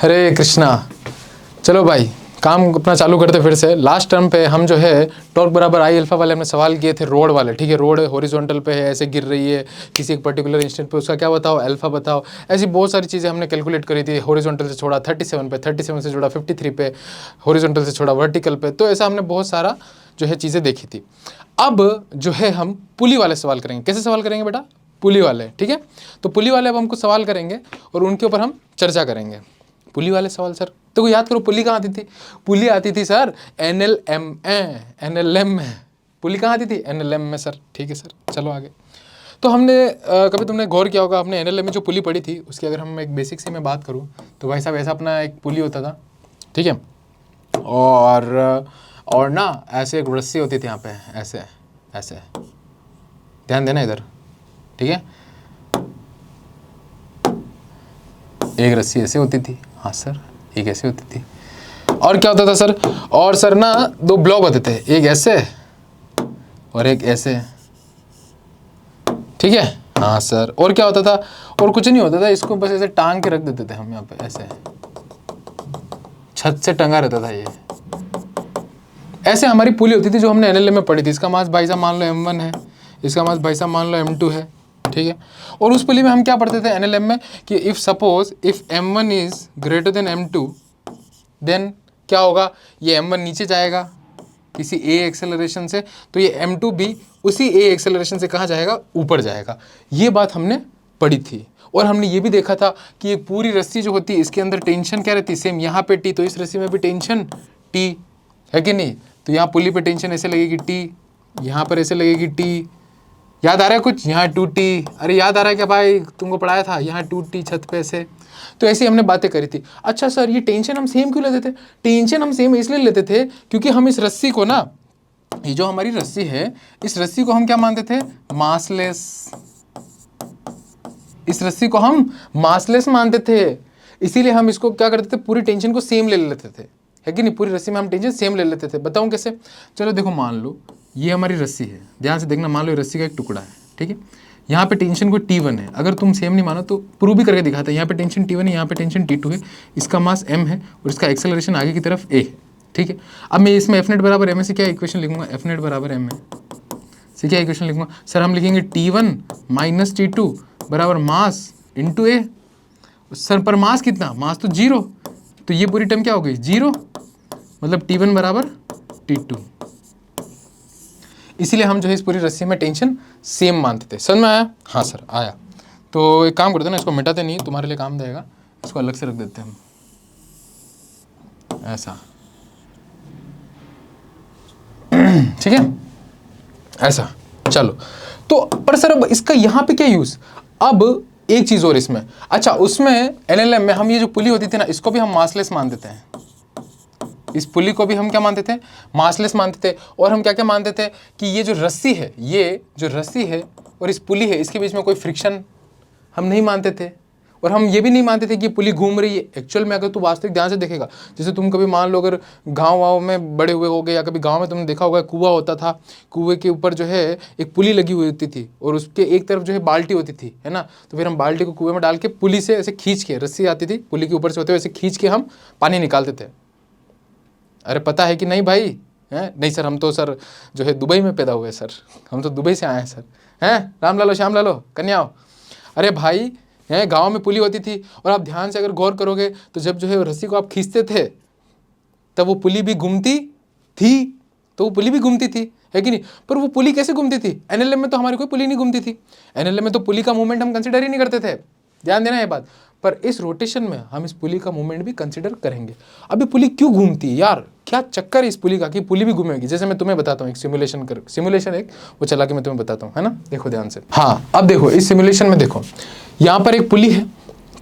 हरे कृष्णा। चलो भाई काम अपना चालू करते फिर से। लास्ट टर्म पे हम जो है टॉर्क बराबर आई अल्फा वाले हमने सवाल किए थे रोड वाले, ठीक है। रोड हॉरिजॉन्टल पे है, ऐसे गिर रही है किसी एक पर्टिकुलर इंस्टेंट पे, उसका क्या बताओ, अल्फा बताओ। ऐसी बहुत सारी चीज़ें हमने कैलकुलेट करी थी। हॉरिजॉन्टल से छोड़ा 37 पे, 37 से जोड़ा 53 पे, हॉरिजॉन्टल से छोड़ा वर्टिकल पे। तो ऐसा हमने बहुत सारा जो है चीज़ें देखी थी। अब जो है हम पुली वाले सवाल करेंगे। कैसे सवाल करेंगे बेटा? पुली वाले, ठीक है। तो पुली वाले अब हमको सवाल करेंगे और उनके ऊपर हम चर्चा करेंगे। पुली वाले सवाल सर, तो याद करो पुली कहाँ आती थी? पुली आती थी सर एनएलएम में। पुली कहाँ आती थी? एनएलएम में सर, ठीक है सर। चलो आगे। तो हमने कभी तुमने गौर किया होगा, हमने एनएलएम में जो पुली पढ़ी थी उसकी अगर हम एक बेसिक से मैं बात करूँ तो भाई साहब ऐसा अपना एक पुली होता था, ठीक है। और ना ऐसे एक रस्सी होती थी यहाँ पे, ऐसे ऐसे, ध्यान देना इधर, ठीक है। एक रस्सी ऐसे होती थी, हाँ सर, एक ऐसे होती थी। और क्या होता था सर? और सर ना दो ब्लॉक होते थे, एक ऐसे और एक ऐसे, ठीक है। हाँ सर। और क्या होता था? और कुछ नहीं होता था, इसको बस ऐसे टांग के रख देते थे हम यहाँ पे, ऐसे छत से टंगा रहता था ये। ऐसे हमारी पुली होती थी जो हमने एनएलएम में पढ़ी थी। इसका मास भाई साहब मान लो m1 है, इसका मास भाई साहब मान लो m2 है, ठीक है। और उस पुली में हम क्या पढ़ते थे एनएलएम में कि if suppose if m1 is greater than m2 then क्या होगा? ये m1 नीचे जाएगा किसी a एक्सेलरेशन से, तो ये m2 भी उसी a एक्सेलरेशन से कहाँ जाएगा? ऊपर जाएगा। ये बात हमने पढ़ी थी। और हमने ये भी देखा था कि ये पूरी रस्सी जो होती है इसके अंदर टेंशन क्या रहती है? सेम यहाँ पे T, तो इस रस्सी में भी टेंशन T है कि नहीं? तो यहाँ पुली पे टेंशन ऐसे लगेगी T, यहाँ पर ऐसे लगेगी T। याद आ रहा है कुछ? यहाँ 2T, अरे याद आ रहा है क्या भाई? तुमको पढ़ाया था यहाँ 2T छत पे से। तो ऐसी हमने बातें करी थी। अच्छा सर, ये टेंशन हम सेम क्यों लेते थे? टेंशन हम सेम इसलिए लेते थे क्योंकि हम इस रस्सी को ना, ये जो हमारी रस्सी है, इस रस्सी को हम क्या मानते थे? मासलेस। इस रस्सी को हम मासलेस मानते थे, इसीलिए हम इसको क्या करते थे? पूरी टेंशन को सेम ले लेते थे, है कि नहीं? पूरी रस्सी में हम टेंशन सेम ले लेते थे। बताऊं कैसे? चलो देखो, मान लो ये हमारी रस्सी है, ध्यान से देखना। मान लो ये रस्सी का एक टुकड़ा है, ठीक है। यहाँ पे टेंशन को T1 है। अगर तुम सेम नहीं मानो तो प्रूव भी करके दिखाते हैं। यहाँ पे टेंशन T1 है, यहाँ पे टेंशन T2 है, इसका मास m है और इसका एक्सेलरेशन आगे की तरफ a है, ठीक है। अब मैं इसमें F नेट बराबर m से क्या इक्वेशन लिखूंगा? F नेट बराबर m से क्या इक्वेशन लिखूंगा सर? हम लिखेंगे T1 माइनस T2 बराबर मास इंटू a। सर पर मास कितना? मास तो 0, तो ये पूरी टर्म क्या हो गई? 0, मतलब T1 बराबर T2। इसीलिए हम जो है इस पूरी रस्सी में टेंशन सेम मानते थे। समझ में आया? हाँ सर आया। तो एक काम करते हैं ना, इसको मिटाते नहीं, तुम्हारे लिए काम देगा, इसको अलग से रख देते हैं हम, ऐसा, ठीक है, ऐसा। चलो तो पर सर अब इसका यहाँ पे क्या यूज? अब एक चीज और इसमें, अच्छा उसमें एनएलएम में हम ये जो पुली होती थी ना, इसको भी हम मासलेस मान देते हैं। इस पुली को भी हम क्या मानते थे? मासलेस मानते थे। और हम क्या क्या मानते थे कि ये जो रस्सी है, ये जो रस्सी है और इस पुली है, इसके बीच में कोई फ्रिक्शन हम नहीं मानते थे। और हम ये भी नहीं मानते थे कि ये पुली घूम रही है। एक्चुअल में अगर तू वास्तविक ध्यान से देखेगा, जैसे तुम कभी मान लो अगर गाँव में बड़े हुए होगे या कभी गाँव में तुमने देखा होगा, कुआं होता था, कुएं के ऊपर जो है एक पुली लगी हुई होती थी और उसके एक तरफ जो है बाल्टी होती थी, है ना। तो फिर हम बाल्टी को कुएं में डाल के पुली से ऐसे खींच के, रस्सी आती थी पुली के ऊपर से होते हुए, ऐसे खींच के हम पानी निकालते थे। अरे पता है कि नहीं भाई? हैं? नहीं सर, हम तो सर जो है दुबई में पैदा हुए सर, हम तो दुबई से आए हैं सर। हैं? राम लालो, श्याम लालो, कन्याओ। अरे भाई हैं, गांव में पुली होती थी। और आप ध्यान से अगर गौर करोगे तो जब जो है रस्सी को आप खींचते थे तब वो पुली भी घूमती थी, तो वो पुली भी घूमती थी, है कि नहीं? पर वो पुली कैसे घूमती थी? एनएलएम में तो हमारी कोई पुली नहीं घूमती थी। एनएलएम में तो पुली का मूवमेंट हम कंसिडर ही नहीं करते थे, ध्यान देना ये बात। पर इस रोटेशन में हम इस पुली का मूवमेंट भी कंसिडर करेंगे। अभी पुली क्यों घूमती है यार? क्या चक्कर है इस पुली का कि पुली भी घूमेगी? जैसे मैं तुम्हें बताता हूँ, एक सिमुलेशन एक वो चला के मैं तुम्हें बताता हूँ, है ना। देखो ध्यान से। हाँ अब देखो इस सिमुलेशन में देखो, यहाँ पर एक पुली है,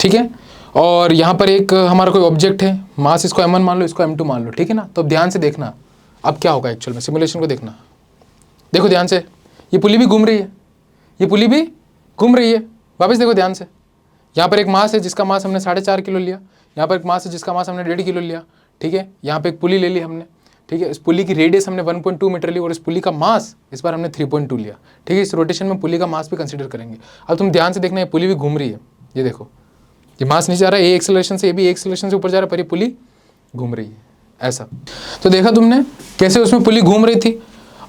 ठीक है। और यहाँ पर एक हमारा कोई ऑब्जेक्ट है, मास इसको m1 मान लो, इसको m2 मान लो, ठीक है ना। तो अब ध्यान से देखना अब क्या होगा एक्चुअल में, सिमुलेशन को देखना। देखो ध्यान से, ये पुली भी घूम रही है, ये पुली भी घूम रही है। वापस देखो ध्यान से, यहाँ पर एक मास है जिसका मास हमने 4.5 किलो लिया, यहाँ पर एक मास है जिसका मास हमने 1.5 किलो लिया, ठीक है। यहाँ पे एक पुली ले ली हमने, ठीक है। इस पुली की रेडियस हमने 1.2 मीटर ली और इस पुली का मास इस बार हमने 3.2 लिया, ठीक है। इस रोटेशन में पुली का मास भी कंसीडर करेंगे। अब तुम ध्यान से देखना, ये पुली भी घूम रही है, ये देखो ये मास नीचे जा रहा है, ए एक्सेलरेशन से, ये भी एक्सेलरेशन से ऊपर जा रहा है, पर ये पुली घूम रही है ऐसा। तो देखा तुमने कैसे उसमें पुली घूम रही थी।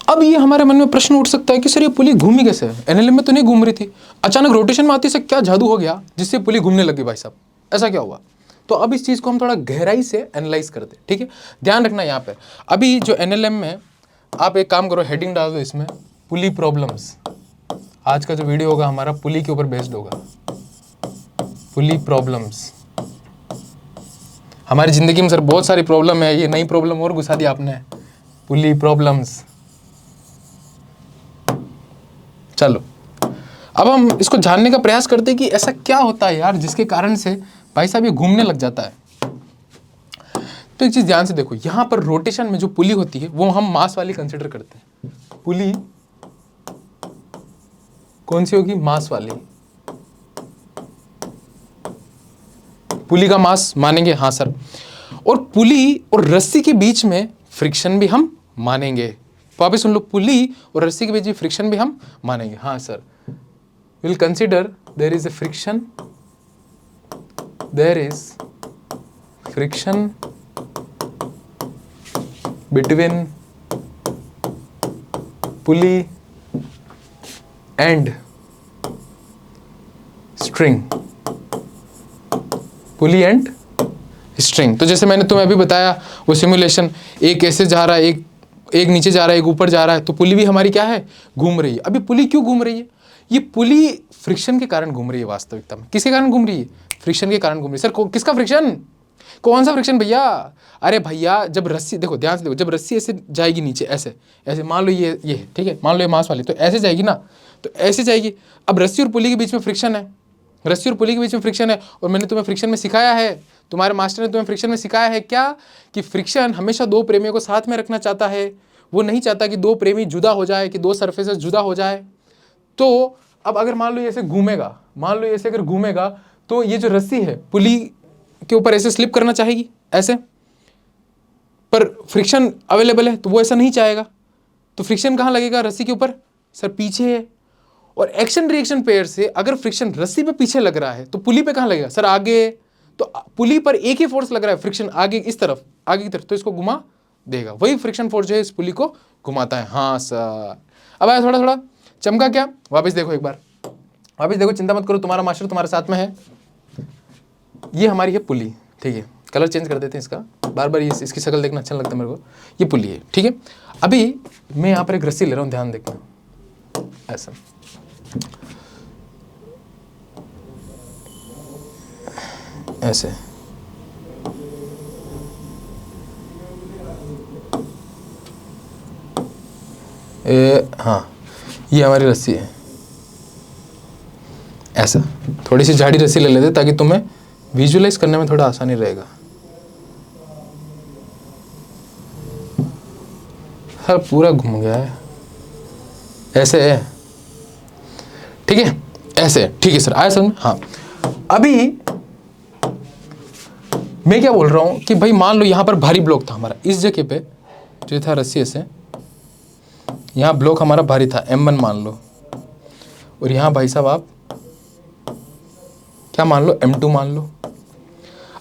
अब ये हमारे मन में प्रश्न उठ सकता है कि सर ये पुली घूमी कैसे है, एनएलएम में तो नहीं घूम रही थी, अचानक रोटेशन में आती से क्या जादू हो गया जिससे पुली घूमने लगी भाई साहब, ऐसा क्या हुआ। तो अब इस चीज़ को हम थोड़ा गहराई से एनालाइज करते हैं, ठीक है। ध्यान रखना यहाँ पे, अभी जो एनएलएम में आप एक काम करो, हेडिंग डाल दो इसमें पुली प्रॉब्लम्स। आज का जो वीडियो होगा हमारा पुली के ऊपर बेस्ड होगा, पुली प्रॉब्लम्स। हमारी जिंदगी में सर बहुत सारी प्रॉब्लम है, ये नई प्रॉब्लम और घुसा दिया आपने, पुली प्रॉब्लम्स। चलो अब हम इसको जानने का प्रयास करते हैं कि ऐसा क्या होता है यार जिसके कारण से भाई साहब ये घूमने लग जाता है। तो एक चीज ध्यान से देखो, यहां पर रोटेशन में जो पुली होती है वो हम मास वाली कंसिडर करते हैं। पुली कौन सी होगी, मास वाली। पुली का मास मानेंगे, हाँ सर। और पुली और रस्सी के बीच में फ्रिक्शन भी हम मानेंगे। वापस सुन लो, पुली और रस्सी के बीच में फ्रिक्शन भी हम मानेंगे, हाँ sir. Will consider there is a friction, there is friction between pulley and string, pulley and string. तो जैसे मैंने तुम्हें अभी बताया वो सिमुलेशन, एक ऐसे जा रहा है, एक नीचे जा रहा है, एक ऊपर जा रहा है, तो पुली भी हमारी क्या है, घूम रही है। अभी पुली क्यों घूम रही है, ये पुली फ्रिक्शन के कारण घूम रही है। वास्तविकता में किसके कारण घूम रही है, फ्रिक्शन के कारण घूम रही है। सर किसका फ्रिक्शन, कौन सा फ्रिक्शन भैया, अरे भैया जब रस्सी, देखो ध्यान से देखो, जब रस्सी ऐसे जाएगी नीचे, ऐसे ऐसे मान लो ये ठीक है, मान लो ये मास वाली, तो ऐसे जाएगी ना, तो ऐसे जाएगी। अब रस्सी और पुली के बीच में फ्रिक्शन है, रस्सी और पुली के बीच में फ्रिक्शन है। और मैंने तुम्हें फ्रिक्शन में सिखाया है, तुम्हारे मास्टर ने तुम्हें फ्रिक्शन में सिखाया है क्या, कि फ्रिक्शन हमेशा दो प्रेमियों को साथ में रखना चाहता है। वो नहीं चाहता कि दो प्रेमी जुदा हो जाए, कि दो सरफेसेस जुदा हो जाए। तो अब अगर मान लो ये ऐसे घूमेगा, मान लो ऐसे अगर घूमेगा, तो ये जो रस्सी है पुली के ऊपर ऐसे स्लिप करना चाहेगी ऐसे, पर फ्रिक्शन अवेलेबल है तो वो ऐसा नहीं चाहेगा। तो फ्रिक्शन कहाँ लगेगा, रस्सी के ऊपर, सर पीछे है। और एक्शन रिएक्शन पेयर से अगर फ्रिक्शन रस्सी पे पीछे लग रहा है तो पुली पे कहाँ लगेगा, सर आगे। तो पुली पर एक ही फोर्स लग रहा है, फ्रिक्शन आगे इस तरफ, आगे की तरफ, तो इसको घुमा देगा। वही फ्रिक्शन फोर्स जो है इस पुली को घुमाता है, हाँ सर। अब आया थोड़ा थोड़ा चमका क्या, वापस देखो एक बार, वापस देखो, चिंता मत करो, तुम्हारा मास्टर तुम्हारे साथ में है। ये हमारी है पुली, ठीक है। कलर चेंज कर देते हैं इसका, बार बार इसकी शक्ल देखना अच्छा लगता है मेरे को। ये पुली है, ठीक है। अभी मैं यहाँ पर एक रस्सी ले रहा हूँ, ध्यान देखना, ऐसा ऐसे, हाँ ये हमारी रस्सी है, ऐसा। थोड़ी सी झाड़ी रस्सी ले लेते ताकि तुम्हें विजुअलाइज करने में थोड़ा आसानी रहेगा। सर पूरा घूम गया है, ऐसे है, ठीक है, ऐसे, ठीक है सर, आया समझ। हाँ अभी मैं क्या बोल रहा हूं कि भाई मान लो यहां पर भारी ब्लॉक था हमारा, इस जगह पे जो था रस्सी से, यहां ब्लॉक हमारा भारी था M1 मान लो, और यहां भाई साहब आप क्या मान लो, M2 मान लो।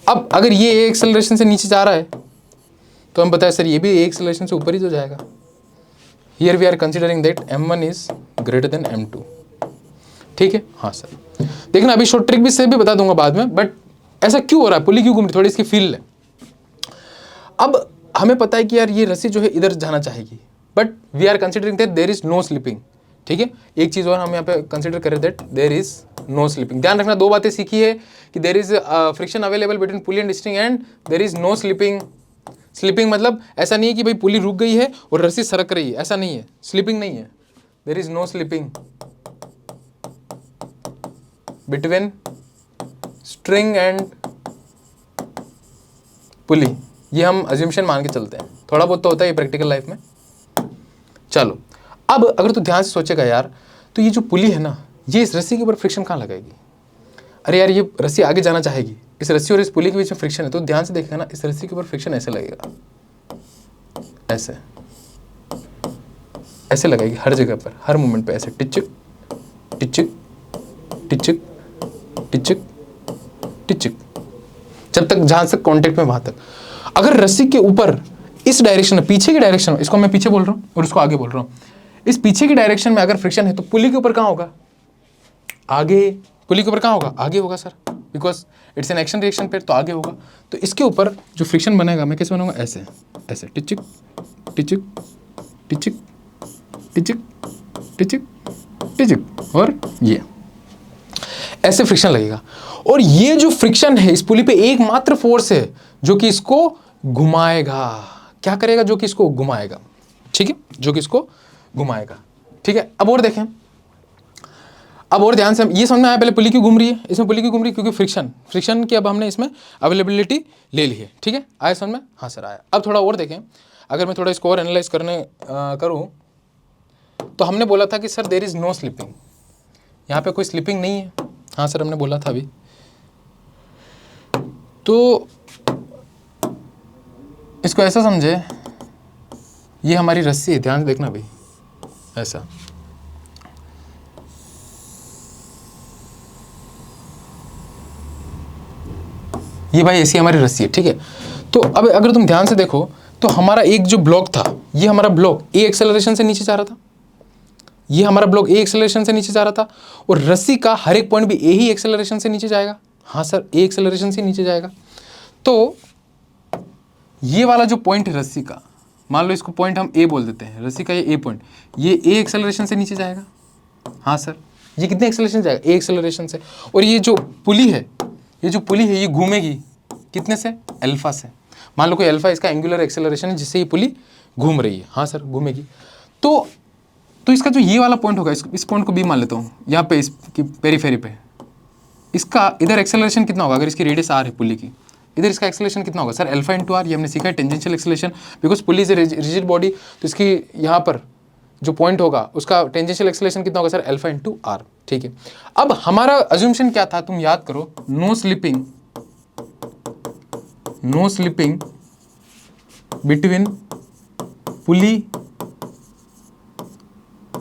अब अगर ये एक्सेलरेशन से नीचे जा रहा है तो हम बताए सर ये भी एक्सेलरेशन से ऊपर ही तो जाएगा। Here we are considering that M1 is greater than M2, ठीक है, हाँ सर। देखना अभी शॉर्ट ट्रिक भी से भी बता दूंगा बाद में, बट ऐसा क्यों हो रहा है, पुली क्यों घूम रही, थोड़ी इसकी फील है। अब हमें पता है कि यार ये रस्सी जो है इधर जाना चाहेगी, but we are considering that there is no slipping, ठीक है। एक चीज और हम यहाँ पे कंसिडर करें that there is no slipping. ध्यान रखना, दो बातें सीखी है कि there is friction available between pulley and string and there is no slipping. Slipping मतलब ऐसा नहीं है कि भाई पुली रुक गई है और रस्सी सरक रही है, ऐसा नहीं है, स्लिपिंग नहीं है। There is no slipping between string and pulley. ये हम अज्यूमशन मान के चलते हैं, थोड़ा बहुत तो होता है प्रैक्टिकल लाइफ में। चलो अब अगर तू ध्यान से सोचेगा यार, तो ये जो पुली है ना, ये इस रस्सी के ऊपर फ्रिक्शन कहाँ लगाएगी। अरे यार ये रस्सी आगे जाना चाहेगी, इस रस्सी और इस पुली के बीच में फ्रिक्शन है, तो ध्यान से देखेगा ना, इस रस्सी के ऊपर फ्रिक्शन ऐसे लगेगा, ऐसे ऐसे लगाएगी हर जगह पर, हर मोमेंट पे ऐसे टिचक टिचक टिचक टिचक टिचिक, जब तक जहां तक कांटेक्ट में वहां तक। अगर रस्सी के ऊपर इस डायरेक्शन में, पीछे की डायरेक्शन में, इसको मैं पीछे बोल रहा हूं और उसको आगे बोल रहा हूं, इस पीछे की डायरेक्शन में अगर फ्रिक्शन है तो पुली के ऊपर कहां होगा? आगे। पुली के ऊपर कहां होगा? आगे होगा sir, because it's an action reaction pair, तो आगे होगा। तो इसके ऊपर जो फ्रिक्शन बनेगा मैं कैसे बनाऊंगा? ऐसे ऐसे, टिचिक टिचिक टिचिक टिचिक टिचिक टिचिक, और ये ऐसे फ्रिक्शन लगेगा। और ये जो फ्रिक्शन है इस पुली पे एकमात्र फोर्स है जो कि इसको घुमाएगा। क्या करेगा? जो कि इसको घुमाएगा, ठीक है, जो कि इसको घुमाएगा, ठीक है। अब और देखें, अब और ध्यान से ये समझ में आया पहले पुली क्यों घूम रही है? इसमें पुली क्यों घूम रही है? क्योंकि फ्रिक्शन की अब हमने इसमें अवेलेबिलिटी ले ली है, ठीक है। आया समझ में? हाँ सर आया। अब थोड़ा और देखें, अगर मैं थोड़ा इसको और एनालाइज करने करूँ तो हमने बोला था कि sir there is no slipping, यहाँ पे कोई स्लिपिंग नहीं है। हाँ सर हमने बोला था अभी। तो इसको ऐसा समझे, ये हमारी रस्सी है, ध्यान से देखना भाई, ऐसा ये भाई ऐसी हमारी रस्सी है, ठीक है। तो अब अगर तुम ध्यान से देखो तो हमारा एक जो ब्लॉक था, ये हमारा ब्लॉक ए एक्सेलरेशन से नीचे जा रहा था, ये हमारा ब्लॉक ए एक्सेलरेशन से नीचे जा रहा था, और रस्सी का हर एक पॉइंट भी ए ही एक्सेलरेशन से नीचे जाएगा। हाँ सर, ए एक्सेलरेशन से नीचे जाएगा। तो ये वाला जो पॉइंट है रस्सी का, मान लो इसको पॉइंट हम ए बोल देते हैं, रस्सी का ये ए पॉइंट, ये ए एक्सेलरेशन से नीचे जाएगा। हाँ सर, ये कितने एक्सेलरेशन जाएगा? ए एक्सेलरेशन से। और ये जो पुली है, ये जो पुली है ये घूमेगी कितने से? अल्फा से। मान लो कोई अल्फा इसका एंगुलर एक्सेलरेशन है जिससे ये पुली घूम रही है। हाँ सर, घूमेगी। तो इसका जो ये वाला पॉइंट होगा, इस पॉइंट को बी मान लेता हूँ, यहाँ पे इसकी पेरीफेरी पे, इसका इधर एक्सेलरेशन कितना होगा? अगर इसकी रेडियस आर है पुली की, इधर इसका एक्सेलरेशन कितना होगा? सर अल्फा इंटू आर, ये हमने सीखा है tangential acceleration, because pulley is rigid body, तो इसकी यहाँ पर जो पॉइंट होगा उसका टेंजेंशियल एक्सेलरेशन कितना होगा? सर अल्फा इंटू आर, ठीक है। अब हमारा अज्यूमशन क्या था? तुम याद करो, no slipping between pulley,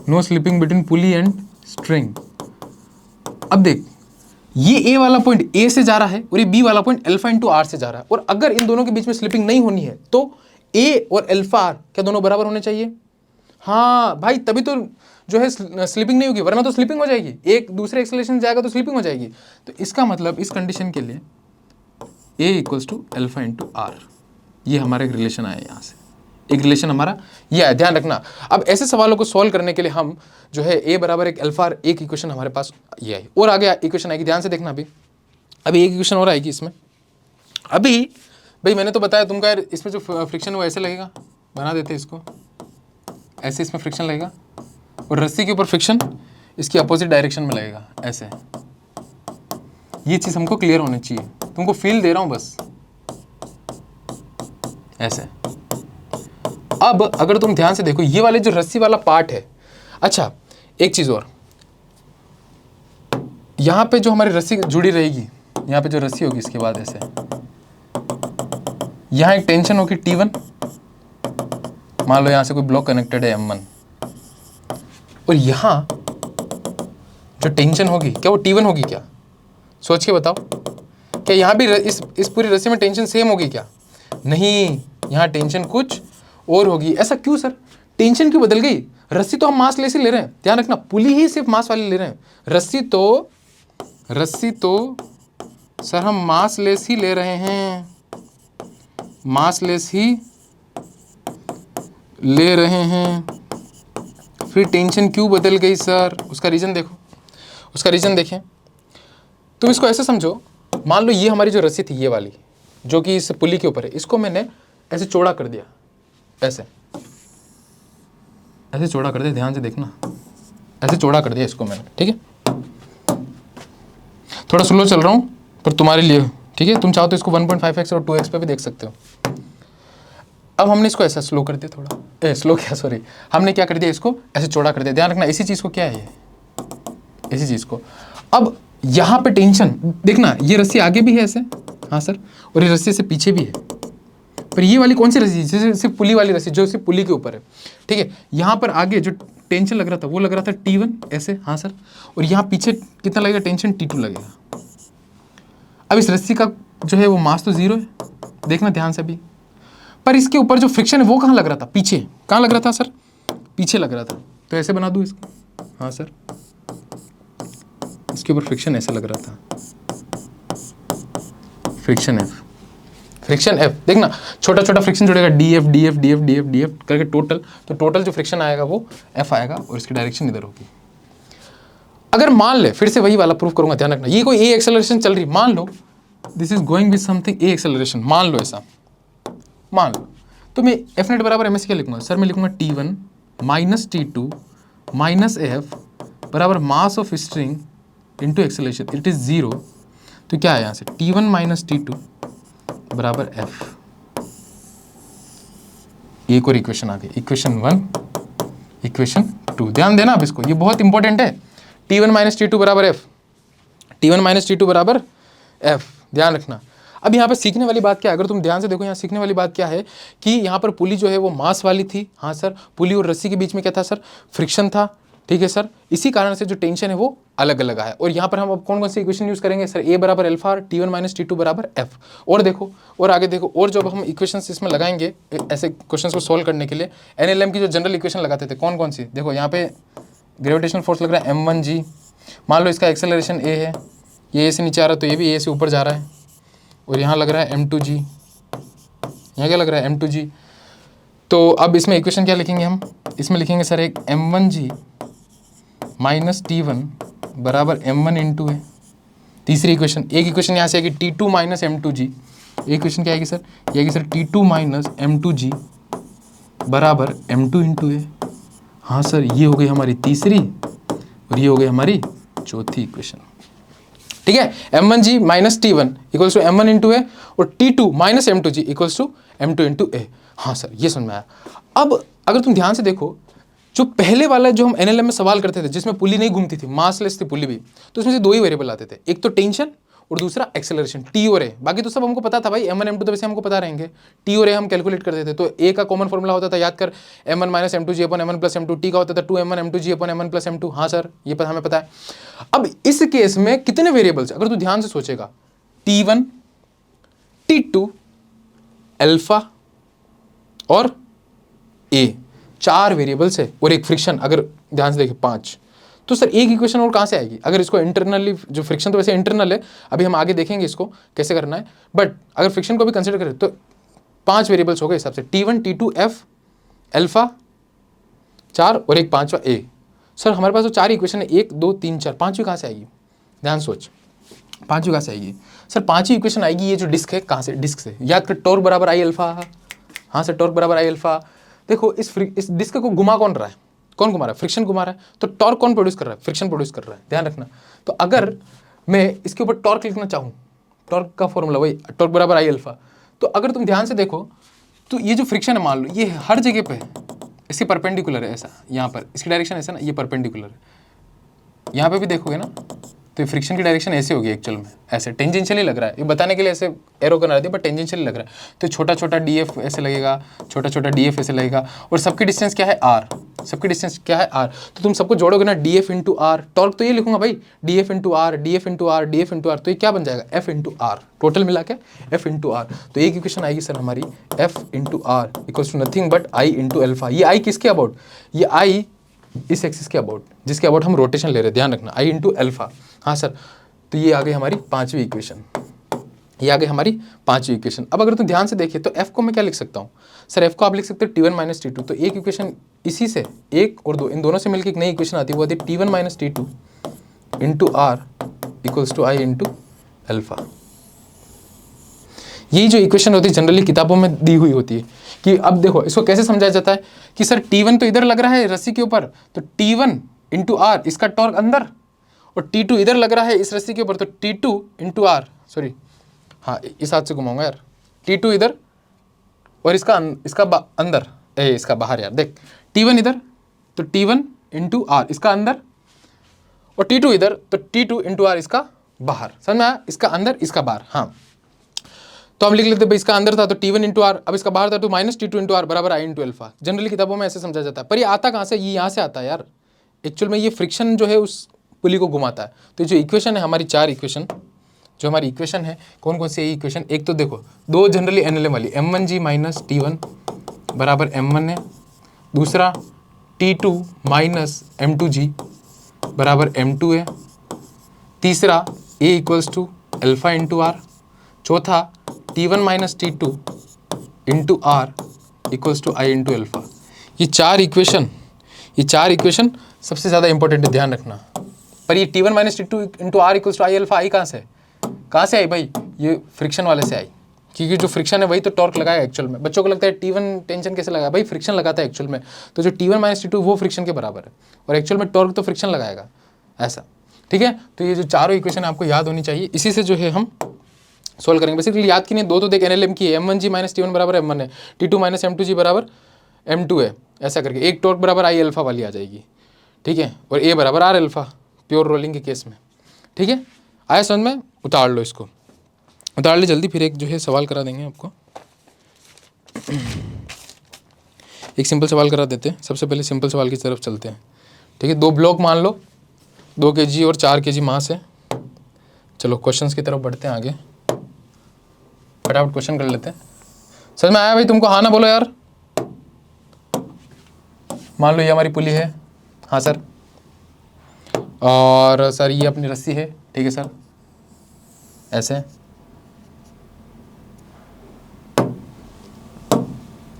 no slipping between pulley and string. अब देख, ये ए वाला पॉइंट ए से जा रहा है और ये बी वाला पॉइंट अल्फा इंटू आर से जा रहा है, और अगर इन दोनों के बीच में स्लिपिंग नहीं होनी है तो ए और अल्फा आर क्या दोनों बराबर होने चाहिए? हाँ भाई, तभी तो जो है स्लिपिंग नहीं होगी, वरना तो स्लिपिंग हो जाएगी, एक दूसरे एक्सेलरेशन जाएगा तो स्लिपिंग हो जाएगी। तो इसका मतलब इस कंडीशन के लिए A equals to alpha into R, ये हमारा एक रिलेशन आया यहाँ से, एक रिलेशन हमारा ये है, ध्यान रखना। अब ऐसे सवालों को सॉल्व करने के लिए हम जो है ए बराबर एक अल्फा आर, एक इक्वेशन हमारे पास ये आई, और आगे इक्वेशन आएगी, ध्यान से देखना। अभी एक इक्वेशन और आएगी इसमें। अभी भाई मैंने तो बताया तुमका, इसमें जो फ्रिक्शन वो ऐसे लगेगा, बना देते इसको ऐसे, इसमें फ्रिक्शन लगेगा, और रस्सी के ऊपर फ्रिक्शन इसकी अपोजिट डायरेक्शन में लगेगा ऐसे। ये चीज़ हमको क्लियर होनी चाहिए, तुमको फील दे रहा हूँ बस, ऐसे। अब अगर तुम ध्यान से देखो, ये वाले जो रस्सी वाला पार्ट है, अच्छा एक चीज़ और, यहाँ पे जो हमारी रस्सी जुड़ी रहेगी, यहाँ पे जो रस्सी होगी इसके बाद ऐसे, यहाँ एक टेंशन होगी T1, मान लो यहाँ से कोई ब्लॉक कनेक्टेड है M1, और यहाँ जो टेंशन होगी क्या वो T1 होगी क्या? सोच के बताओ, क्या यहाँ भी इस पूरी रस्सी में टेंशन सेम होगी क्या? नहीं, यहाँ टेंशन कुछ और होगी। ऐसा क्यों सर? टेंशन क्यों बदल गई? रस्सी तो हम मास लेस ही ले रहे हैं, ध्यान रखना, पुली ही सिर्फ मास वाली ले रहे हैं, रस्सी तो सर हम मास लेस ही ले रहे हैं, मास लेस ही ले रहे हैं। फिर टेंशन क्यों बदल गई सर? उसका रीज़न देखो, उसका रीज़न देखें। तुम इसको ऐसे समझो, मान लो ये हमारी जो रस्सी थी ये वाली, जो कि इस पुली के ऊपर है, इसको मैंने ऐसे चौड़ा कर दिया, ऐसे चौड़ा कर दिया, ध्यान से देखना, ऐसे चौड़ा कर दिया इसको मैंने, ठीक है। थोड़ा स्लो चल रहा हूँ पर तुम्हारे लिए, ठीक है। तुम चाहो तो इसको 1.5x और 2x पे भी देख सकते हो। अब हमने इसको ऐसा स्लो कर दिया, थोड़ा स्लो क्या, सॉरी, हमने क्या कर दिया, इसको ऐसे चौड़ा कर दिया, ध्यान रखना। इसी चीज़ को क्या है ये, इसी चीज़ को। अब यहाँ पे टेंशन देखना, ये रस्सी आगे भी है ऐसे, हाँ सर, और ये रस्सी से पीछे भी है, पर ये वाली कौन सी रस्सी? जैसे सिर्फ पुली वाली रस्सी जो सिर्फ पुली के ऊपर है, ठीक है। यहाँ पर आगे जो टेंशन लग रहा था वो लग रहा था T1 ऐसे, हाँ सर, और यहाँ पीछे कितना लगेगा टेंशन? T2 लगेगा। अब इस रस्सी का जो है वो मास तो 0 है, देखना ध्यान से भी, पर इसके ऊपर जो फ्रिक्शन है वो कहाँ लग रहा था, पीछे। कहाँ लग रहा था सर, पीछे लग रहा था। तो ऐसे बना दूँ इसको, हाँ सर, इसके ऊपर फ्रिक्शन ऐसे लग रहा था, फ्रिक्शन एफ, फ्रिक्शन एफ। देखना छोटा छोटा फ्रिक्शन जुड़ेगा, D F D F D F D F D F करके टोटल, तो टोटल जो फ्रिक्शन आएगा वो एफ आएगा और इसकी डायरेक्शन इधर होगी। अगर मान ले, फिर से वही वाला प्रूफ करूंगा, ध्यान रखना, ये कोई ए एक्सेलरेशन चल रही, मान लो this is going with something a acceleration, मान लो ऐसा, मान लो, तो मैं एफ नेट बराबर एम एस क्या लिखूंगा सर, मैं लिखूंगा T1 minus T2 minus F बराबर mass of string into acceleration, it is 0। तो क्या है यहाँ से, T1 माइनस T2 बराबर एफ। एक और इक्वेशन आ गई, इक्वेशन 1 इक्वेशन 2, ध्यान देना आप इसको, ये बहुत इंपॉर्टेंट है। T1 माइनस T2 बराबर एफ, T1 माइनस T2 बराबर एफ, ध्यान रखना। अब यहाँ पर सीखने वाली बात क्या है, अगर तुम ध्यान से देखो, यहाँ सीखने वाली बात क्या है कि यहाँ पर पुली जो है वो मास वाली थी, हाँ सर, पुली और रस्सी के बीच में क्या था सर, फ्रिक्शन था, ठीक है सर, इसी कारण से जो टेंशन है वो अलग अलग आया। और यहाँ पर हम अब कौन कौन सी इक्वेशन यूज करेंगे सर, ए बराबर अल्फा और T1 माइनस T2 बराबर एफ। और देखो, और आगे देखो, और जब हम इक्वेशंस इसमें लगाएंगे ऐसे क्वेश्चंस को सोल्व करने के लिए, NLM की जो जनरल इक्वेशन लगाते थे कौन कौन सी, देखो यहाँ पे ग्रेविटेशनल फोर्स लग रहा है m1g, मान लो इसका एक्सेलरेशन a है, ये a से नीचे आ रहा है तो ये भी a से ऊपर जा रहा है, और यहाँ लग रहा है m2g, यहाँ क्या लग रहा है m2g। तो अब इसमें इक्वेशन क्या लिखेंगे हम, इसमें लिखेंगे सर एक m1g माइनस T1 बराबर m1 इंटू है। तीसरी इक्वेशन, एक इक्वेशन यहाँ से आएगी T2 माइनस m2g, एक इक्वेशन क्या आएगी सर, ये आएगी सर T2 माइनस m2g बराबर m2 इंटू है। हाँ सर, ये हो गई हमारी तीसरी और ये हो गई हमारी चौथी इक्वेशन, ठीक है। m1g minus T1 equals to m1 into ए और T2 minus m2g equals to m2 into A. हाँ सर, ये समझ में आया। अब अगर तुम ध्यान से देखो, जो पहले वाला जो हम NLM में सवाल करते थे जिसमें पुली नहीं घूमती थी, मासलेस थी पुली भी, तो उसमें से दो ही वेरिएबल आते थे, एक तो टेंशन और दूसरा एक्सेलरेशन, टी और ए। बाकी तो सब हमको पता था भाई, m1 m2 तो वैसे हमको पता रहेंगे, टी और ए हम कैलकुलेट करते थे। तो ए का कॉमन फॉर्मूला होता था, याद कर, m1 माइनस m2g अपन m1 प्लस m2, टी का होता था 2m1 m2g अपन m1 प्लस m2। हाँ सर, ये पता, हमें पता है। अब इस केस में कितने वेरिएबल्स, अगर तू ध्यान से सोचेगा, T1 T2 अल्फा और ए, 4 वेरिएबल्स है और एक फ्रिक्शन, अगर ध्यान से देखें 5। तो सर एक इक्वेशन और कहाँ से आएगी, अगर इसको इंटरनली, जो फ्रिक्शन तो वैसे इंटरनल है, अभी हम आगे देखेंगे इसको कैसे करना है, बट अगर फ्रिक्शन को भी कंसिडर करें तो 5 वेरिएबल्स हो गए हिसाब से, T1 T2 एफ अल्फा 4 और एक 5वां ए। सर हमारे पास तो 4 इक्वेशन है, 1 2 3 4, 5वीं कहाँ से आएगी, ध्यान सोच, 5वीं कहाँ से आएगी सर, 5वीं इक्वेशन आएगी ये जो डिस्क है, कहाँ से, डिस्क से। याद कर, टॉर्क बराबर आई अल्फा। हाँ सर, टॉर्क बराबर आई अल्फा। देखो इस डिस्क को घुमा कौन रहा है, कौन घुमा रहा है, फ्रिक्शन घुमा रहा है, तो टॉर्क कौन प्रोड्यूस कर रहा है, फ्रिक्शन प्रोड्यूस कर रहा है, ध्यान रखना। तो अगर मैं इसके ऊपर टॉर्क लिखना चाहूँ, टॉर्क का फॉर्मूला वही, टॉर्क बराबर आई अल्फा। तो अगर तुम ध्यान से देखो तो ये जो फ्रिक्शन है, मान लो ये हर जगह पे है, इसके परपेंडिकुलर है, ऐसा यहाँ पर इसकी डायरेक्शन ऐसा ना, ये परपेंडिकुलर है, यहाँ पे भी देखोगे ना, तो फ्रिक्शन की डायरेक्शन ऐसे होगी एक्चुअल में, ऐसे टेंजेंशियली लग रहा है, ये बताने के लिए ऐसे एरो करना रहती है, बट टेंजेंशियली लग रहा है। तो छोटा छोटा DF ऐसे लगेगा, छोटा छोटा DF ऐसे लगेगा, और सबकी डिस्टेंस क्या है, R, सबकी डिस्टेंस क्या है, R। तो तुम सबको जोड़ोगे ना, DF इंटू आर, टॉर्क तो ये लिखूंगा भाई, DF into r, DF into r, DF into r, तो ये क्या बन जाएगा, F इंटू आर, टोटल मिला के F इंटू आर। तो एक इक्वेशन आएगी सर हमारी, F into are equals to nothing but I into alpha. ये I किसके अबाउट, ये I इस एक्सिस के अबाउट, जिसके अबाउट हम रोटेशन ले रहे हैं, ध्यान रखना, I इंटू अल्फा। हाँ सर, तो ये आ गई हमारी 5वीं इक्वेशन, ये आ गई हमारी 5वीं इक्वेशन। अब अगर तुम ध्यान से देखिए तो F को मैं क्या लिख सकता हूँ सर, F को आप लिख सकते हो T1 माइनस T2। तो एक इक्वेशन इसी से, 1 और 2, इन दोनों से मिलकर एक नई इक्वेशन आती है, वो आती है T1 minus T2 into are equals to I into alpha. यही जो इक्वेशन होती है जनरली किताबों में दी हुई होती है, कि अब देखो इसको कैसे समझाया जाता है कि सर T1 तो इधर लग रहा है रस्सी के ऊपर, तो T1 इंटू आर, इसका टॉर्क अंदर, और T2 इधर लग रहा है इस रस्सी के ऊपर, तो T2 इंटू आर, सॉरी हाँ इस हाथ से घुमाऊंगा यार, T2 इधर और इसका अंदर, इसका बाहर यार, देख T1 इधर तो T1 इंटू आर इसका अंदर, और T2 इधर तो T2 इंटू आर इसका बाहर, समझ में आया, इसका अंदर इसका बाहर। हाँ तो हम लिख लेते भाई, इसका अंदर था तो T1 इंटू आर, अब इसका बाहर था तो माइनस T2 इंटू आर बराबर आई इंटू अल्फा। जनरली किताबों में ऐसे समझा जाता है, पर ये आता कहाँ से, ये यहाँ से आता है यार, एक्चुअल में ये फ्रिक्शन जो है उस पुली को घुमाता है। तो जो इक्वेशन है हमारी 4 इक्वेशन, जो हमारी इक्वेशन है, कौन कौन सी है इक्वेशन, एक तो देखो दो जनरली एनएलएम वाली, m1g माइनस टी1 बराबर m1 है, दूसरा t2 माइनस m2g बराबर m2 है, तीसरा a equals to alpha into r, चौथा t1 minus T two into are equals to I into alpha. ये चार इक्वेशन सबसे ज़्यादा इंपॉर्टेंट है, ध्यान रखना। पर ये t1 minus T two into are equals to I alpha आई कहाँ से आई भाई, ये फ्रिक्शन वाले से आई, क्योंकि जो फ्रिक्शन है वही तो टॉर्क लगाएगा एक्चुअल में। बच्चों को लगता है t1 टेंशन कैसे लगाया, भाई फ्रिक्शन लगाता है एक्चुअल में, तो जो t1 माइनस टी2 वो फ्रिक्शन के बराबर है, और एक्चुअल में टॉर्क तो फ्रिक्शन लगाएगा, ऐसा, ठीक है। तो ये जो चारों इक्वेशन आपको याद होनी चाहिए, इसी से जो है हम सोल्व करेंगे। बेसिकली याद की नहीं, दो तो देख एनएलएम की है, m1g माइनस टी1 बराबर m1 है, t2 माइनस m2g बराबर m2 है, ऐसा करके एक टॉर्क बराबर आई अल्फा वाली आ जाएगी, ठीक है, और a बराबर आर अल्फा प्योर रोलिंग के केस में, ठीक है। आया समझ में, उतार लो इसको, उतार ले जल्दी, फिर एक जो है सवाल करा देंगे आपको, एक सिंपल सवाल करा देते हैं। सबसे पहले सिंपल सवाल की तरफ चलते हैं, ठीक है। दो ब्लॉक मान लो, 2 kg और 4 kg मास है। चलो क्वेश्चंस की तरफ बढ़ते हैं आगे, फटाफट क्वेश्चन कर लेते हैं। समझ में आया भाई तुमको, हाँ ना बोलो यार। मान लो ये हमारी पुली है, हाँ सर, और सर ये अपनी रस्सी है, ठीक है सर, ऐसे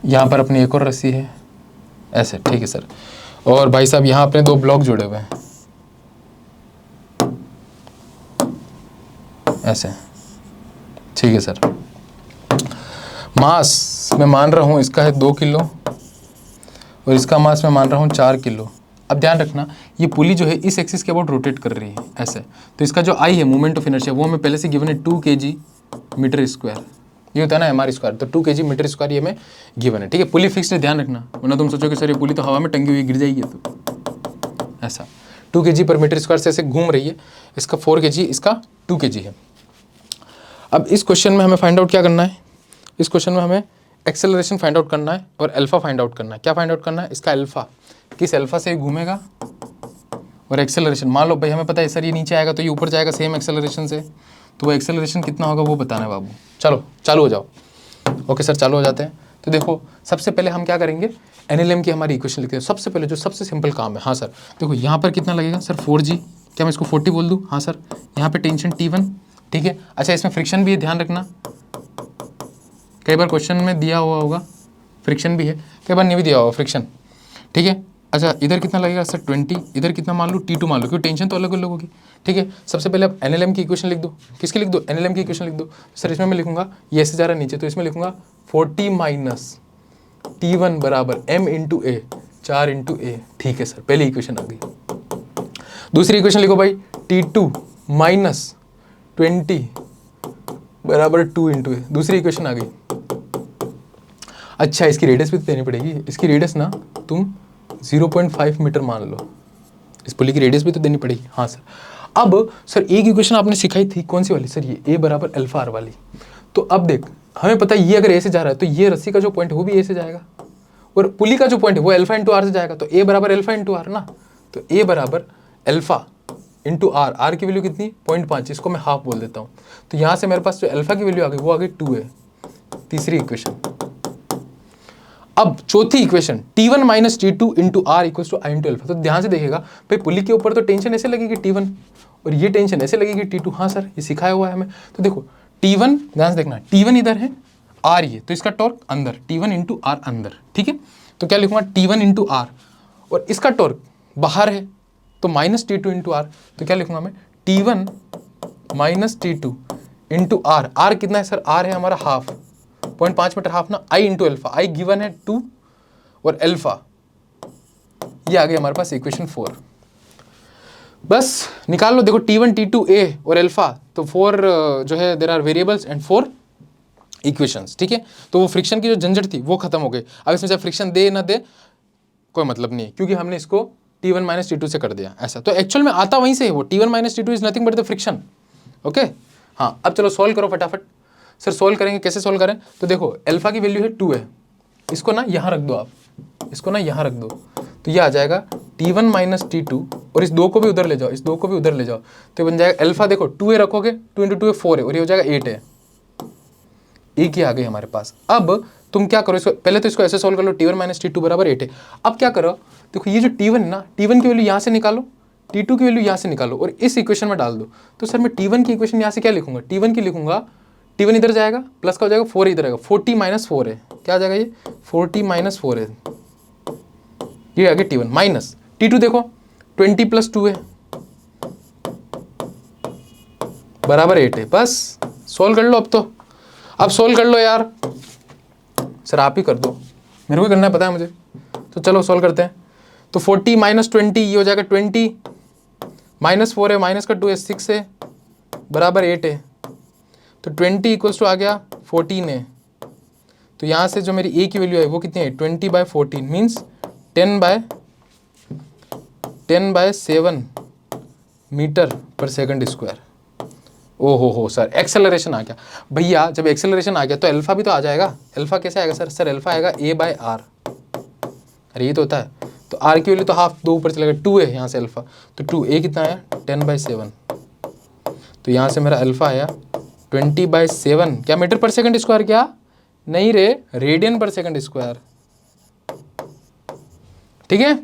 यहाँ पर अपनी एक और रस्सी है, ऐसे, ठीक है सर, और भाई साहब यहाँ अपने दो ब्लॉक जुड़े हुए हैं, ऐसे, ठीक है सर। मास मैं मान रहा हूँ इसका है 2 किलो और इसका मास मैं मान रहा हूँ 4 किलो। अब ध्यान रखना, ये पुली जो है इस एक्सिस के अबाउट रोटेट कर रही है, ऐसे, तो इसका जो आई है मोमेंट ऑफ इनर्शिया वो हमें पहले से गिवन है 2 kg मीटर स्क्वायर, ये होता है ना mr स्क्वायर, तो 2 kg मीटर स्क्वायर ये हमें गिवन है, ठीक है। पुली फिक्स्ड है, ध्यान रखना, वरना तुम सोचो कि सर ये पुली तो हवा में टंगी हुई गिर जाएगी, तो ऐसा 2 kg पर मीटर स्क्वायर से ऐसे घूम रही है, इसका 4 kg, इसका 2 kg है। अब इस क्वेश्चन में हमें फाइंड आउट क्या करना है, इस क्वेश्चन में हमें एक्सेलरेशन फाइंड आउट करना है और अल्फा फाइंड आउट करना है। क्या फाइंड आउट करना है, इसका अल्फा, किस अल्फा से घूमेगा, और एक्सेलरेशन। मान लो भाई हमें पता है सर ये नीचे आएगा तो ये ऊपर जाएगा सेम एक्सेलरेशन से, तो वो एक्सेलरेशन कितना होगा वो बताना है बाबू। चलो चालू हो जाओ। ओके सर, चालू हो जाते हैं। तो देखो सबसे पहले हम क्या करेंगे, एनएलएम की हमारी इक्वेशन लिखते हैं। सबसे पहले जो सबसे सिंपल काम है, हाँ सर देखो यहाँ पर कितना लगेगा सर 4g, क्या मैं इसको 40 बोल दूँ, हाँ सर। यहाँ पे टेंशन T1, ठीक है। अच्छा इसमें फ्रिक्शन भी है, ध्यान रखना, कई बार क्वेश्चन में दिया हुआ होगा फ्रिक्शन भी है, कई बार नहीं भी दिया होगा फ्रिक्शन, ठीक है। अच्छा इधर कितना लगेगा सर 20, इधर कितना मान लो T2 मान लो, क्योंकि टेंशन तो अलग अलग होगी, ठीक है। सबसे पहले आप एनएलएम की इक्वेशन लिख दो, किसकी लिख दो, एनएलएम की इक्वेशन लिख दो। सर इसमें मैं लिखूंगा, ये ऐसे जा रहा है नीचे, तो इसमें लिखूंगा 40 माइनस T1 बराबर m इंटू ए, 4 इंटू ए, ठीक है सर, पहली इक्वेशन आ गई। दूसरी इक्वेशन लिखो भाई, T2 माइनस 20 बराबर 2 इंटू ए, दूसरी इक्वेशन आ गई। अच्छा इसकी रेडियस भी तो देनी पड़ेगी, इसकी रेडियस ना तुम 0.5 मीटर मान लो, इस पुली की रेडियस भी तो देनी पड़ेगी, हाँ सर। अब सर एक इक्वेशन आपने सिखाई थी, कौन सी वाली सर, ये a बराबर अल्फा आर वाली। तो अब देख हमें पता है ये अगर a से जा रहा है तो ये रस्सी का जो पॉइंट है वो भी a से जाएगा, और पुली का जो पॉइंट है वो अल्फा इंटू आर से जाएगा, तो a बराबर अल्फा इंटू आर ना, तो a बराबर अल्फा इंटू आर, आर की वैल्यू कितनी 0.5, इसको मैं हाफ बोल देता हूँ। तो यहाँ से मेरे पास जो अल्फा की वैल्यू आ गई वो आ गई 2 है, तीसरी इक्वेशन। अब चौथी equation T1 minus T2 into are equals to I into alpha. तो ध्यान से देखेगा भाई, पुली के ऊपर तो टेंशन ऐसे लगेगी T1 और ये टेंशन ऐसे लगेगी T2, हाँ सर ये सिखाया हुआ है हमें। तो देखो T1, ध्यान से देखना, T1 इधर है, आर ये, तो इसका टॉर्क अंदर, T1 इंटू आर अंदर, ठीक है। तो क्या लिखूंगा, T1 इंटू आर, और इसका टॉर्क बाहर है तो माइनस T2 इंटू आर, तो क्या लिखूंगा मैं, T1 minus T2 into are. Are कितना है सर, आर है हमारा हाफ, 0.5 मीटर हाफ ना, आई इंटू अल्फा, आई गिवन है 2 और अल्फा, ये आ गई हमारे पास इक्वेशन 4। बस निकाल लो, देखो T1 T2 A और अल्फा, तो 4 जो है there are variables and 4 equations, ठीक है। तो वो फ्रिक्शन की जो झंझट थी वो खत्म हो गई। अब इसमें चाहे फ्रिक्शन दे ना दे कोई मतलब नहीं, क्योंकि हमने इसको T1 माइनस T2 से कर दिया ऐसा। तो एक्चुअल में आता वहीं से है वो, T1 minus T2 is nothing but the friction, okay. हाँ अब चलो सॉल्व करो फटाफट। सर सॉल्व करेंगे, कैसे सॉल्व करें, तो देखो अल्फा की वैल्यू है 2 है, इसको ना यहाँ रख दो आप, इसको ना यहाँ रख दो, तो ये आ जाएगा T1 माइनस T2 और इस 2 को भी उधर ले जाओ, इस 2 को भी उधर ले जाओ, तो बन जाएगा अल्फा, देखो 2a रखोगे, 2 × 2 4 है और ये हो जाएगा 8 है। एक ही आ गई हमारे पास। अब तुम क्या करो, इसको पहले तो इसको ऐसे सोल्व कर लो, T1 माइनस T2 बराबर 8 है। अब क्या करो, देखो ये जो T1 है ना, T1 की वैल्यू यहाँ से निकालो, T2 की वैल्यू यहाँ से निकालो और इस इक्वेशन में डाल दो। तो सर मैं T1 की इक्वेशन यहाँ से क्या लिखूंगा, T1 की लिखूंगा, T1 इधर जाएगा, प्लस का हो जाएगा 4 इधर आएगा, 40 माइनस 4 है, क्या आ जाएगा ये 40 माइनस 4 है, ये आ गया T1 माइनस T2, देखो 20 प्लस 2 है बराबर 8 है। बस सोल्व कर लो अब तो, अब सोल्व कर लो यार। सर आप ही कर दो, मेरे को करना है, पता है मुझे, तो चलो सोल्व करते हैं। तो 40 माइनस 20 ये हो जाएगा 20 माइनस 4 है, माइनस का 2 है 6 है बराबर 8 है। तो 20 इक्वल्स टू आ गया 14 है। तो यहाँ से जो मेरी ए की वैल्यू है वो कितनी है, 20/14 मीन्स 10/7 मीटर पर सेकंड स्क्वायर। ओ हो सर एक्सेलरेशन आ गया भैया, जब एक्सेलरेशन आ गया तो अल्फा भी तो आ जाएगा। अल्फा कैसे आएगा सर, सर अल्फा आएगा a/r, अरे ये तो होता है। तो r की वैल्यू तो हाफ 2 ऊपर चलेगा, 2 है यहाँ से अल्फा, तो 2 a कितना आया 10/7। तो यहाँ से मेरा अल्फा आया 20/7, क्या मीटर पर सेकंड स्क्वायर, क्या नहीं रे, रेडियन पर सेकंड स्क्वायर। ठीक है,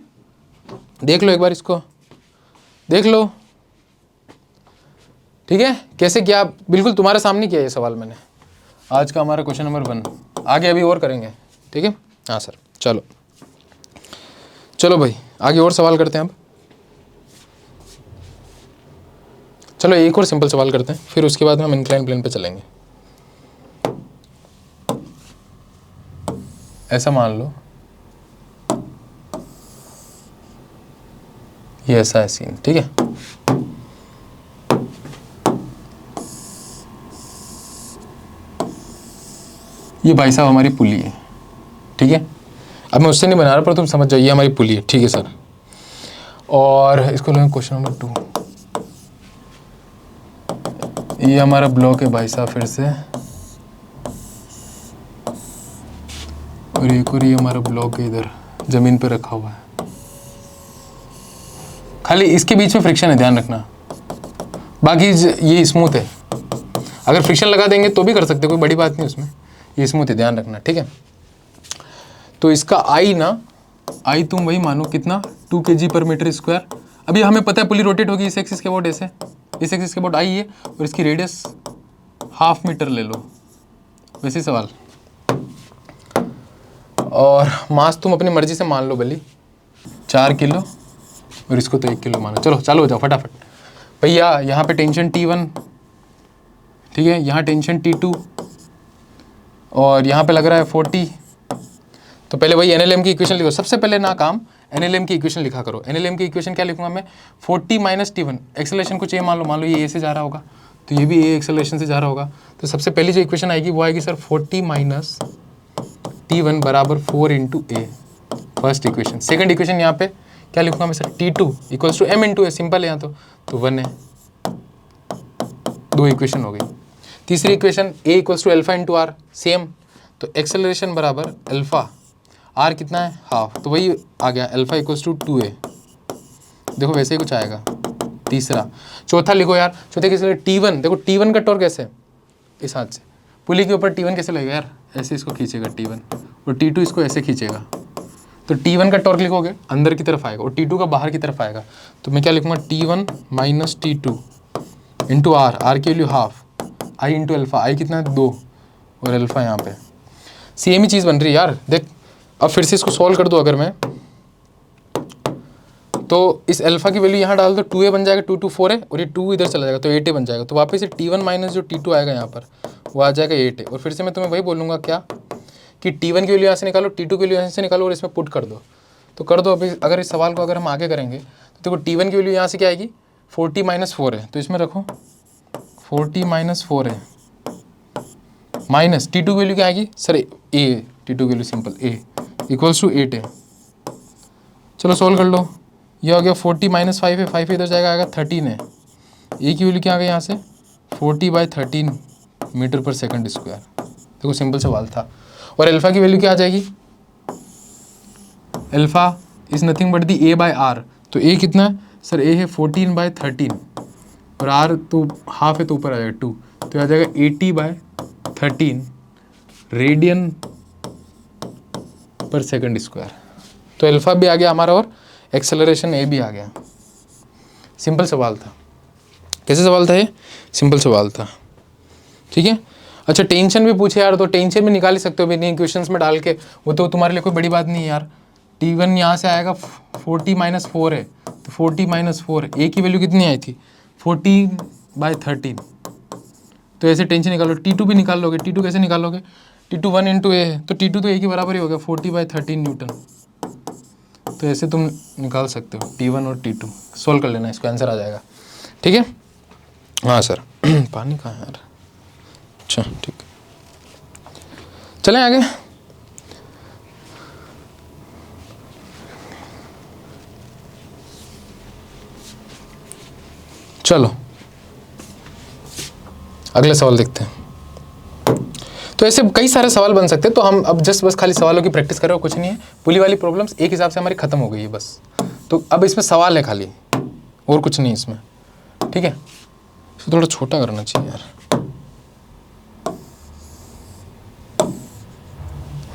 देख लो एक बार, इसको देख लो। ठीक है, कैसे किया, बिल्कुल तुम्हारे सामने किया ये सवाल मैंने। आज का हमारा क्वेश्चन नंबर 1, आगे अभी और करेंगे। ठीक है, हाँ सर, चलो चलो भाई आगे और सवाल करते हैं अब। चलो एक और सिंपल सवाल करते हैं, फिर उसके बाद हम इंक्लाइन प्लेन पे चलेंगे। ऐसा मान लो ये ऐसा है सीन, ठीक है। ये भाई साहब हमारी पुली है, ठीक है। अब मैं उससे नहीं बना रहा, पर तुम समझ जाओ ये हमारी पुली है, ठीक है सर। और इसको लेंगे क्वेश्चन नंबर 2। ये हमारा ब्लॉक है भाई साहब फिर से, और एक और ये हमारा ब्लॉक है इधर जमीन पे रखा हुआ है। खाली इसके बीच में फ्रिक्शन है, ध्यान रखना, बाकी ये स्मूथ है। अगर फ्रिक्शन लगा देंगे तो भी कर सकते, कोई बड़ी बात नहीं उसमें, ये स्मूथ है, ध्यान रखना, ठीक है। तो इसका आई ना, आई तुम वही मानो कितना 2 kg पर मीटर स्क्वायर। अभी हमें पता है पुली रोटेट होगी इस एक्सिस के अबाउट ऐसे, इस एक्सिस के अबाउट आई है, और इसकी रेडियस ½ मीटर ले लो, वैसे सवाल। और मास तुम अपनी मर्जी से मान लो भली 4 किलो, और इसको तो 1 किलो मानो। चलो चालू हो जाओ फटाफट भैया। यहाँ पे टेंशन T1, ठीक है, यहाँ टेंशन T2, और यहाँ पे लग रहा है 40। तो पहले वही NLM की इक्वेशन लिखो, सबसे पहले ना काम NLM की इक्वेशन लिखा करो। NLM की इक्वेशन क्या लिखूंगा मैं, 40 माइनस T1, एक्सेलरेशन कुछ ये मान लो ये A से जा रहा होगा, तो ये भी A एक्सेलरेशन से जा रहा होगा। तो सबसे पहली जो इक्वेशन आएगी वो आएगी सर 40 माइनस T1 बराबर 4 × A, first equation. Second equation यहाँ पे क्या लिखूंगा मैं sir, T2 equals to M × A, simple है यहाँ तो 1 है, 2 इक्वेशन हो गई। तीसरी equation A equals to alpha × R, same, तो एक्सेलरेशन बराबर अल्फा, R कितना है ½ तो वही आ गया अल्फा इक्वल्स टू 2A। देखो वैसे ही कुछ आएगा। तीसरा, चौथा लिखो यार, चौथे किस T1, देखो T1 का टॉर्क कैसे, इस हाथ से पुली के ऊपर T1 कैसे लगेगा यार, ऐसे इसको खींचेगा T1, और T2 इसको ऐसे खींचेगा, तो T1 का टॉर्क लिखोगे अंदर की तरफ आएगा और T2 का बाहर की तरफ आएगा। तो मैं क्या लिखूंगा, T1 minus T2 into R की वैल्यू ½ I इंटू अल्फा, आई कितना है 2, और अल्फा यहाँ पे सेम ही चीज़ बन रही है यार। देख अब फिर से इसको सॉल्व कर दो अगर मैं, तो इस अल्फा की वैल्यू यहाँ डाल दो, 2A बन जाएगा, 2 2 4 है, और ये 2 इधर चला जाएगा तो 8A बन जाएगा। तो वापस से T1 माइनस जो T2 आएगा यहाँ पर वो आ जाएगा 8A। और फिर से मैं तुम्हें वही बोलूँगा क्या कि T1 की वैल्यू यहाँ से निकालो, T2 की वैल्यू यहाँ से निकालो और इसमें पुट कर दो। तो कर दो अभी, अगर इस सवाल को अगर हम आगे करेंगे तो देखो T1 की वैल्यू यहाँ से क्या आएगी, 40 माइनस 4 है, तो इसमें रखो 40 माइनस 4 है, माइनस T2 की वैल्यू क्या आएगी सर A, T2 की value simple A equals to 8 है। चलो सोल्व कर लो, ये हो गया 40 माइनस 5 है, 5 इधर जाएगा आएगा 13 है। A की वैल्यू क्या आ गई यहाँ से 40/13 मीटर पर सेकंड स्क्वायर। देखो सिंपल सवाल था। और अल्फा की वैल्यू क्या आ जाएगी, alpha is nothing but the a by r. तो ए कितना है सर, ए है 14/13 और आर तो हाफ है तो ऊपर आ जाएगा 2, तो आ जाएगा 80/13 रेडियन पर सेकंड स्क्वायर। तो अल्फा भी आ गया हमारा और एक्सेलरेशन ए भी आ गया। सिंपल सवाल था। कैसे सवाल था ये? सिंपल सवाल था, ठीक है। अच्छा टेंशन भी पूछे यार, तो टेंशन भी निकाल ही सकते हो नहीं क्वेश्चंस में डाल के, वो तो तुम्हारे लिए कोई बड़ी बात नहीं है यार। T1 यहाँ से आएगा 40-4 है, तो 40-4 ए की वैल्यू कितनी आई थी 14/13, तो ऐसे टेंशन निकालो। T2 भी निकाल लोगे। T2 कैसे निकालोगे? T2 1 × ए है, तो T2 तो ए की बराबर ही हो गया 40/13 न्यूटन। तो ऐसे तुम निकाल सकते हो T1 और T2। सोल्व कर लेना, इसको आंसर आ जाएगा, ठीक है। हाँ सर पानी कहाँ है यार? अच्छा ठीक, चलें आगे। चलो अगले सवाल देखते हैं। तो ऐसे कई सारे सवाल बन सकते हैं, तो हम अब जस्ट बस खाली सवालों की प्रैक्टिस कर रहे हो, कुछ नहीं है। पुली वाली प्रॉब्लम्स एक हिसाब से हमारी खत्म हो गई है बस। तो अब इसमें सवाल है खाली, और कुछ नहीं इसमें, ठीक है। इसको थोड़ा छोटा करना चाहिए यार।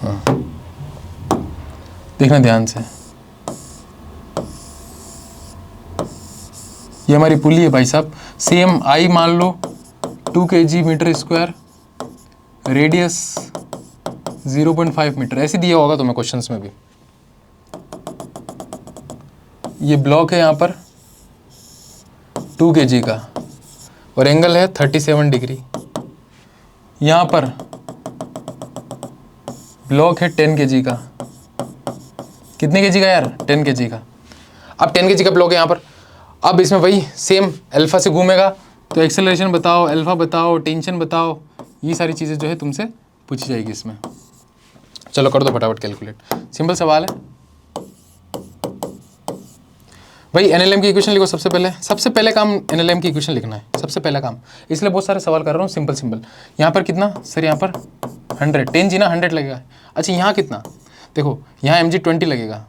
हाँ देखना ध्यान से, ये हमारी पुली है भाई साहब। सेम आई मान लो 2 kg metre square, radius 0.5 metre, ऐसे दिया होगा तुम्हें क्वेश्चंस में भी। ये ब्लॉक है यहाँ पर 2 kg का और एंगल है 37 डिग्री। यहाँ पर ब्लॉक है 10 kg का। कितने kg का यार? 10 kg का। अब 10 kg का ब्लॉक है यहाँ पर। अब इसमें वही सेम अल्फा से घूमेगा, तो एक्सेलरेशन बताओ, अल्फा बताओ, टेंशन बताओ, ये सारी चीज़ें जो है तुमसे पूछी जाएगी इसमें। चलो कर दो फटाफट कैलकुलेट, सिंपल सवाल है भाई। एनएलएम की इक्वेशन लिखो सबसे पहले। सबसे पहले काम एनएलएम की इक्वेशन लिखना है, सबसे पहला काम। इसलिए बहुत सारे सवाल कर रहा हूँ सिंपल सिंपल। यहाँ पर कितना सर? यहाँ पर 100, 10 जी ना, 100 लगेगा। अच्छा यहाँ कितना? देखो यहाँ mg 20 लगेगा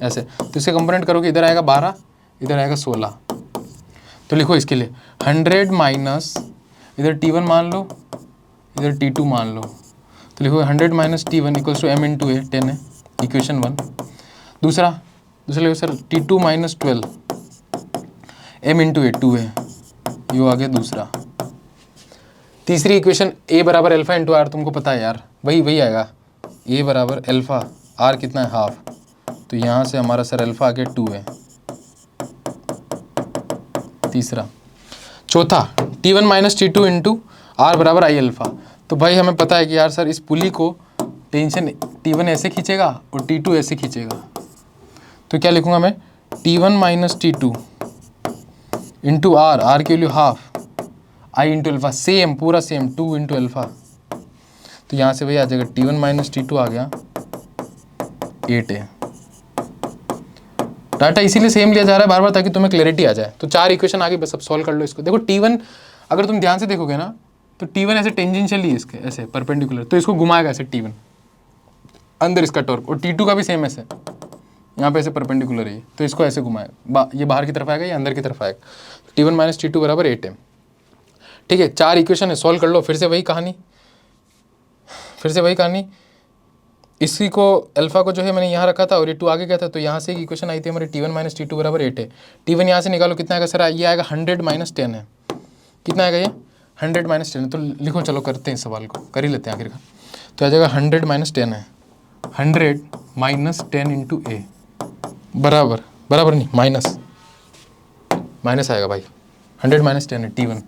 ऐसे, तो इससे कंपोनेंट करोगे, इधर आएगा 12, इधर आएगा 16। तो लिखो इसके लिए 100 माइनस इधर T1 मान लो, इधर T2 मान लो। तो लिखो 100 minus T1 equals to m × a, 10 है, इक्वेशन 1। दूसरा लिखो sir T2 minus 12 m × a, 2 है, ये आ गया दूसरा। तीसरी इक्वेशन a बराबर अल्फा × r, तुमको पता है यार, वही आएगा। a बराबर अल्फा, r कितना है? हाफ, तो यहाँ से हमारा सर अल्फा आ गया 2 है, तीसरा। चौथा T1 माइनस T2 × r बराबर i अल्फा। तो भाई हमें पता है कि यार सर इस पुली को टेंशन T1 ऐसे खींचेगा और T2 ऐसे खींचेगा, तो क्या लिखूंगा मैं? T1 माइनस T2 × r की value half, i × alpha, same पूरा सेम 2 × अल्फा। तो यहाँ से वही आ जाएगा T1 माइनस T2 आ गया 8 है। डाटा इसीलिए सेम लिया जा रहा है बार बार, ताकि तुम्हें क्लैरिटी आ जाए। तो 4 इक्वेशन आगे बस अब सॉल्व कर लो इसको। देखो T1 अगर तुम ध्यान से देखोगे ना, तो T1 ऐसे टेंजेंशियल ही है इसके, ऐसे परपेंडिकुलर, तो इसको घुमाएगा ऐसे T1 अंदर इसका टॉर्क, और T2 का भी सेम ऐसे, यहाँ पे ऐसे परपेंडिकुलर है, तो इसको ऐसे घुमाएगा, ये बाहर की तरफ आएगा, ये अंदर की तरफ आएगा। T1 माइनस T2 बराबर 8 है, ठीक है। 4 इक्वेशन है, सॉल्व कर लो। फिर से वही कहानी, इसी को अल्फा को जो है मैंने यहाँ रखा था और ये 2 आगे गया था, तो यहाँ से एक इक्वेशन आई थी हमारी T1 माइनस T2 बराबर 8 है। T1 यहाँ से निकालो, कितना आएगा सर? ये आएगा 100 माइनस 10 है। कितना आएगा ये? 100 माइनस 10 है। तो लिखो, चलो करते हैं इस सवाल को, कर ही लेते हैं आखिरकार। तो आ जाएगा 100 माइनस 10 है, 100 माइनस 10 × a बराबर नहीं, माइनस आएगा भाई। 100 माइनस 10 है T1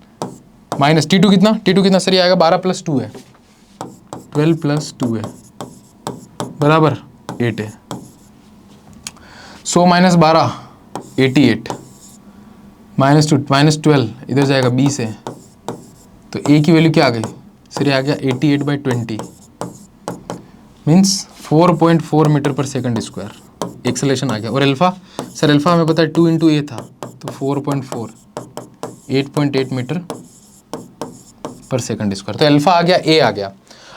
माइनस T2 कितना? T2 कितना सर? ये आएगा 12 + 2 है, 12 + 2 है बराबर 8 है। 100 माइनस 12 88, माइनस 2 माइनस 12 इधर जाएगा 20 है, तो a की वैल्यू क्या आ गई सर? ये आ गया 88/20 मीन्स 4.4 मीटर पर सेकंड स्क्वायर एक्सेलरेशन आ गया। और अल्फा सर, अल्फा हमें पता है 2 × a था, तो 4.4 8.8 मीटर पर सेकंड स्क्वायर। तो अल्फा आ गया, a आ गया।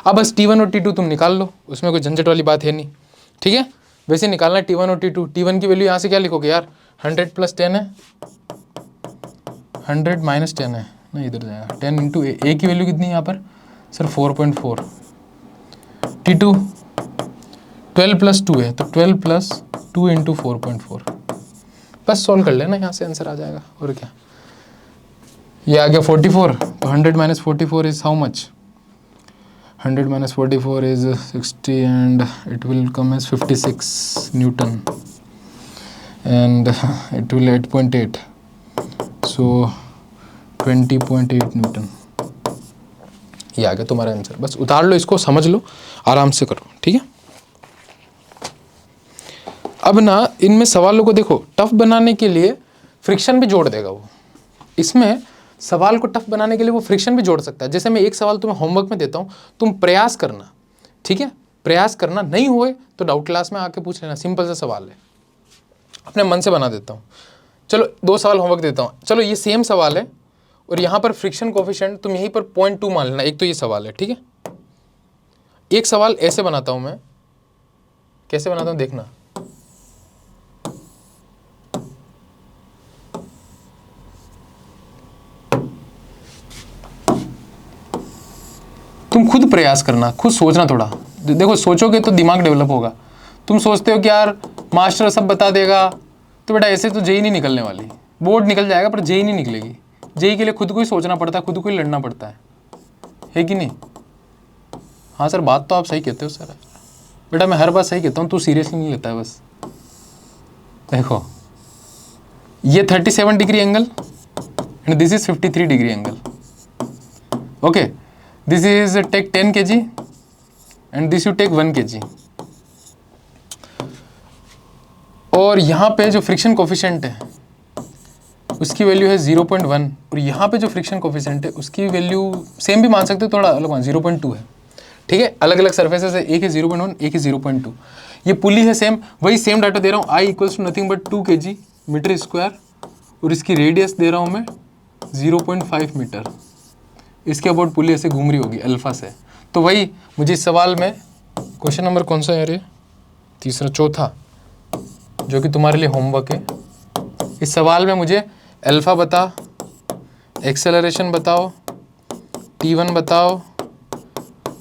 अब बस T1 और T2 तुम निकाल लो, उसमें कोई झंझट वाली बात है नहीं, ठीक है। वैसे निकालना है T1 और T2। T1 की वैल्यू यहाँ से क्या लिखोगे यार, 100 + 10 है, 100 - 10 है, नहीं इधर जाएगा, 10 इंटू ए की वैल्यू कितनी है यहाँ पर सर 4.4। T2 12 + 2 है, तो 12 + 2 इंटू 4.4, बस सॉल्व कर लेना, यहाँ से आंसर आ जाएगा। और क्या, ये आ गया 44, तो 100 - 44 is how much, 100 - 44 is 60 and it will come as 56 newton and it will 8.8, so 20.8 newton. ये आ गया तुम्हारा आंसर, बस उतार लो इसको, समझ लो, आराम से करो, ठीक है। अब ना इनमें सवालों को देखो, टफ बनाने के लिए फ्रिक्शन भी जोड़ देगा वो, इसमें सवाल को टफ बनाने के लिए वो फ्रिक्शन भी जोड़ सकता है। जैसे मैं एक सवाल तुम्हें होमवर्क में देता हूँ, तुम प्रयास करना, ठीक है, प्रयास करना, नहीं हुए तो डाउट क्लास में आके पूछ लेना, सिंपल सा सवाल है, अपने मन से बना देता हूँ। चलो 2 सवाल होमवर्क देता हूँ, चलो ये सेम सवाल है और यहाँ पर फ्रिक्शन कोफिशिएंट तुम यहीं पर 0.2 मान लेना, एक तो ये सवाल है, ठीक है। एक सवाल ऐसे बनाता हूँ मैं, कैसे बनाता हूँ देखना, तुम खुद प्रयास करना, खुद सोचना थोड़ा, देखो सोचोगे तो दिमाग डेवलप होगा। तुम सोचते हो कि यार मास्टर सब बता देगा, तो बेटा ऐसे तो जेई नहीं निकलने वाली, बोर्ड निकल जाएगा पर जेई नहीं निकलेगी। जेई के लिए खुद को ही सोचना पड़ता है, खुद को ही लड़ना पड़ता है कि नहीं। हाँ सर बात तो आप सही कहते हो सर, बेटा मैं हर बात सही कहता हूँ, तू सीरियसली नहीं लेता है बस। देखो ये 37 degree angle and this is 53 degree angle, okay, this is take 10 kg and this you take 1 kg। और यहाँ पे जो फ्रिक्शन कोफिशिएंट है उसकी वैल्यू है 0.1 और यहाँ पे जो फ्रिक्शन कोफिशिएंट है उसकी वैल्यू सेम भी मान सकते हो, थोड़ा अलग मान, 0.2 है, ठीक है। अलग अलग सर्फेसेस है, एक है 0.1, एक है 0.2। ये पुली है सेम, वही सेम डाटा दे रहा हूँ, I = nothing but 2 kg metre square और इसकी रेडियस दे रहा हूँ मैं 0.5 मीटर। इसके अबाउट पुली ऐसे घूम रही होगी अल्फा से। तो वही मुझे इस सवाल में, क्वेश्चन नंबर कौन सा है यार, तीसरा, चौथा, जो कि तुम्हारे लिए होमवर्क है। इस सवाल में मुझे अल्फा बता, एक्सेलरेशन बताओ, T1 बताओ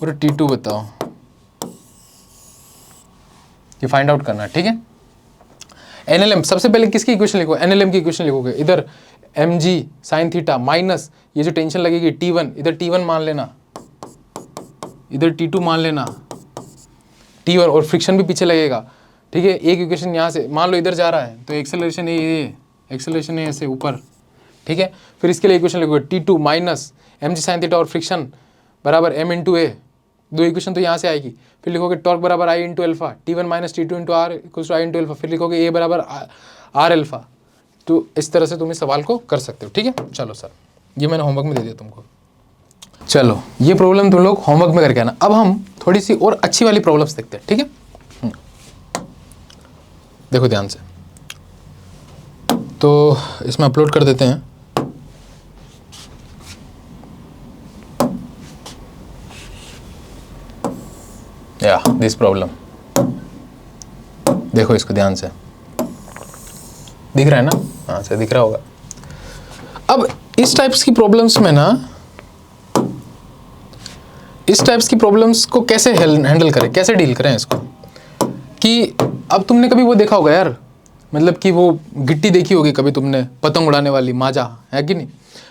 और T2 बताओ, ये फाइंड आउट करना, ठीक है। एनएलएम सबसे पहले किसकी इक्वेशन लिखोगे, एनएलएम की इक्वेशन लिखोगे, इधर mg sin थीटा माइनस ये जो टेंशन लगेगी T1, इधर T1 मान लेना, इधर T2 मान लेना, T1 और फ्रिक्शन भी पीछे लगेगा, ठीक है। एक इक्वेशन यहाँ से मान लो इधर जा रहा है तो एक्सेलरेशन ये एक्सेलरेशन है ऐसे ऊपर, ठीक है। फिर इसके लिए इक्वेशन लिखोगे T2 minus mg sin theta और फ्रिक्शन बराबर m इंटू ए, 2 इक्वेशन तो यहाँ से आएगी। फिर लिखोगे टॉर्क बराबर I into alpha, T1 minus T2 into are equals to I into alpha, फिर लिखोगे A बराबर R अल्फा। तो इस तरह से तुम इस सवाल को कर सकते हो, ठीक है। चलो सर ये मैंने होमवर्क में दे दिया तुमको, चलो ये प्रॉब्लम तुम लोग होमवर्क में करके आना। अब हम थोड़ी सी और अच्छी वाली प्रॉब्लम्स देखते हैं, ठीक है। देखो ध्यान से, तो इसमें अपलोड कर देते हैं। या दिस प्रॉब्लम, देखो इसको ध्यान से, दिख रहा है ना, हाँ से दिख रहा होगा। अब इस टाइप्स की प्रॉब्लम्स में ना, इस टाइप्स की प्रॉब्लम्स को कैसे हैंडल करें, कैसे डील करें इसको, कि अब तुमने कभी वो देखा होगा यार, मतलब कि वो गिट्टी देखी होगी कभी तुमने, पतंग उड़ाने वाली माजा, है कि नहीं,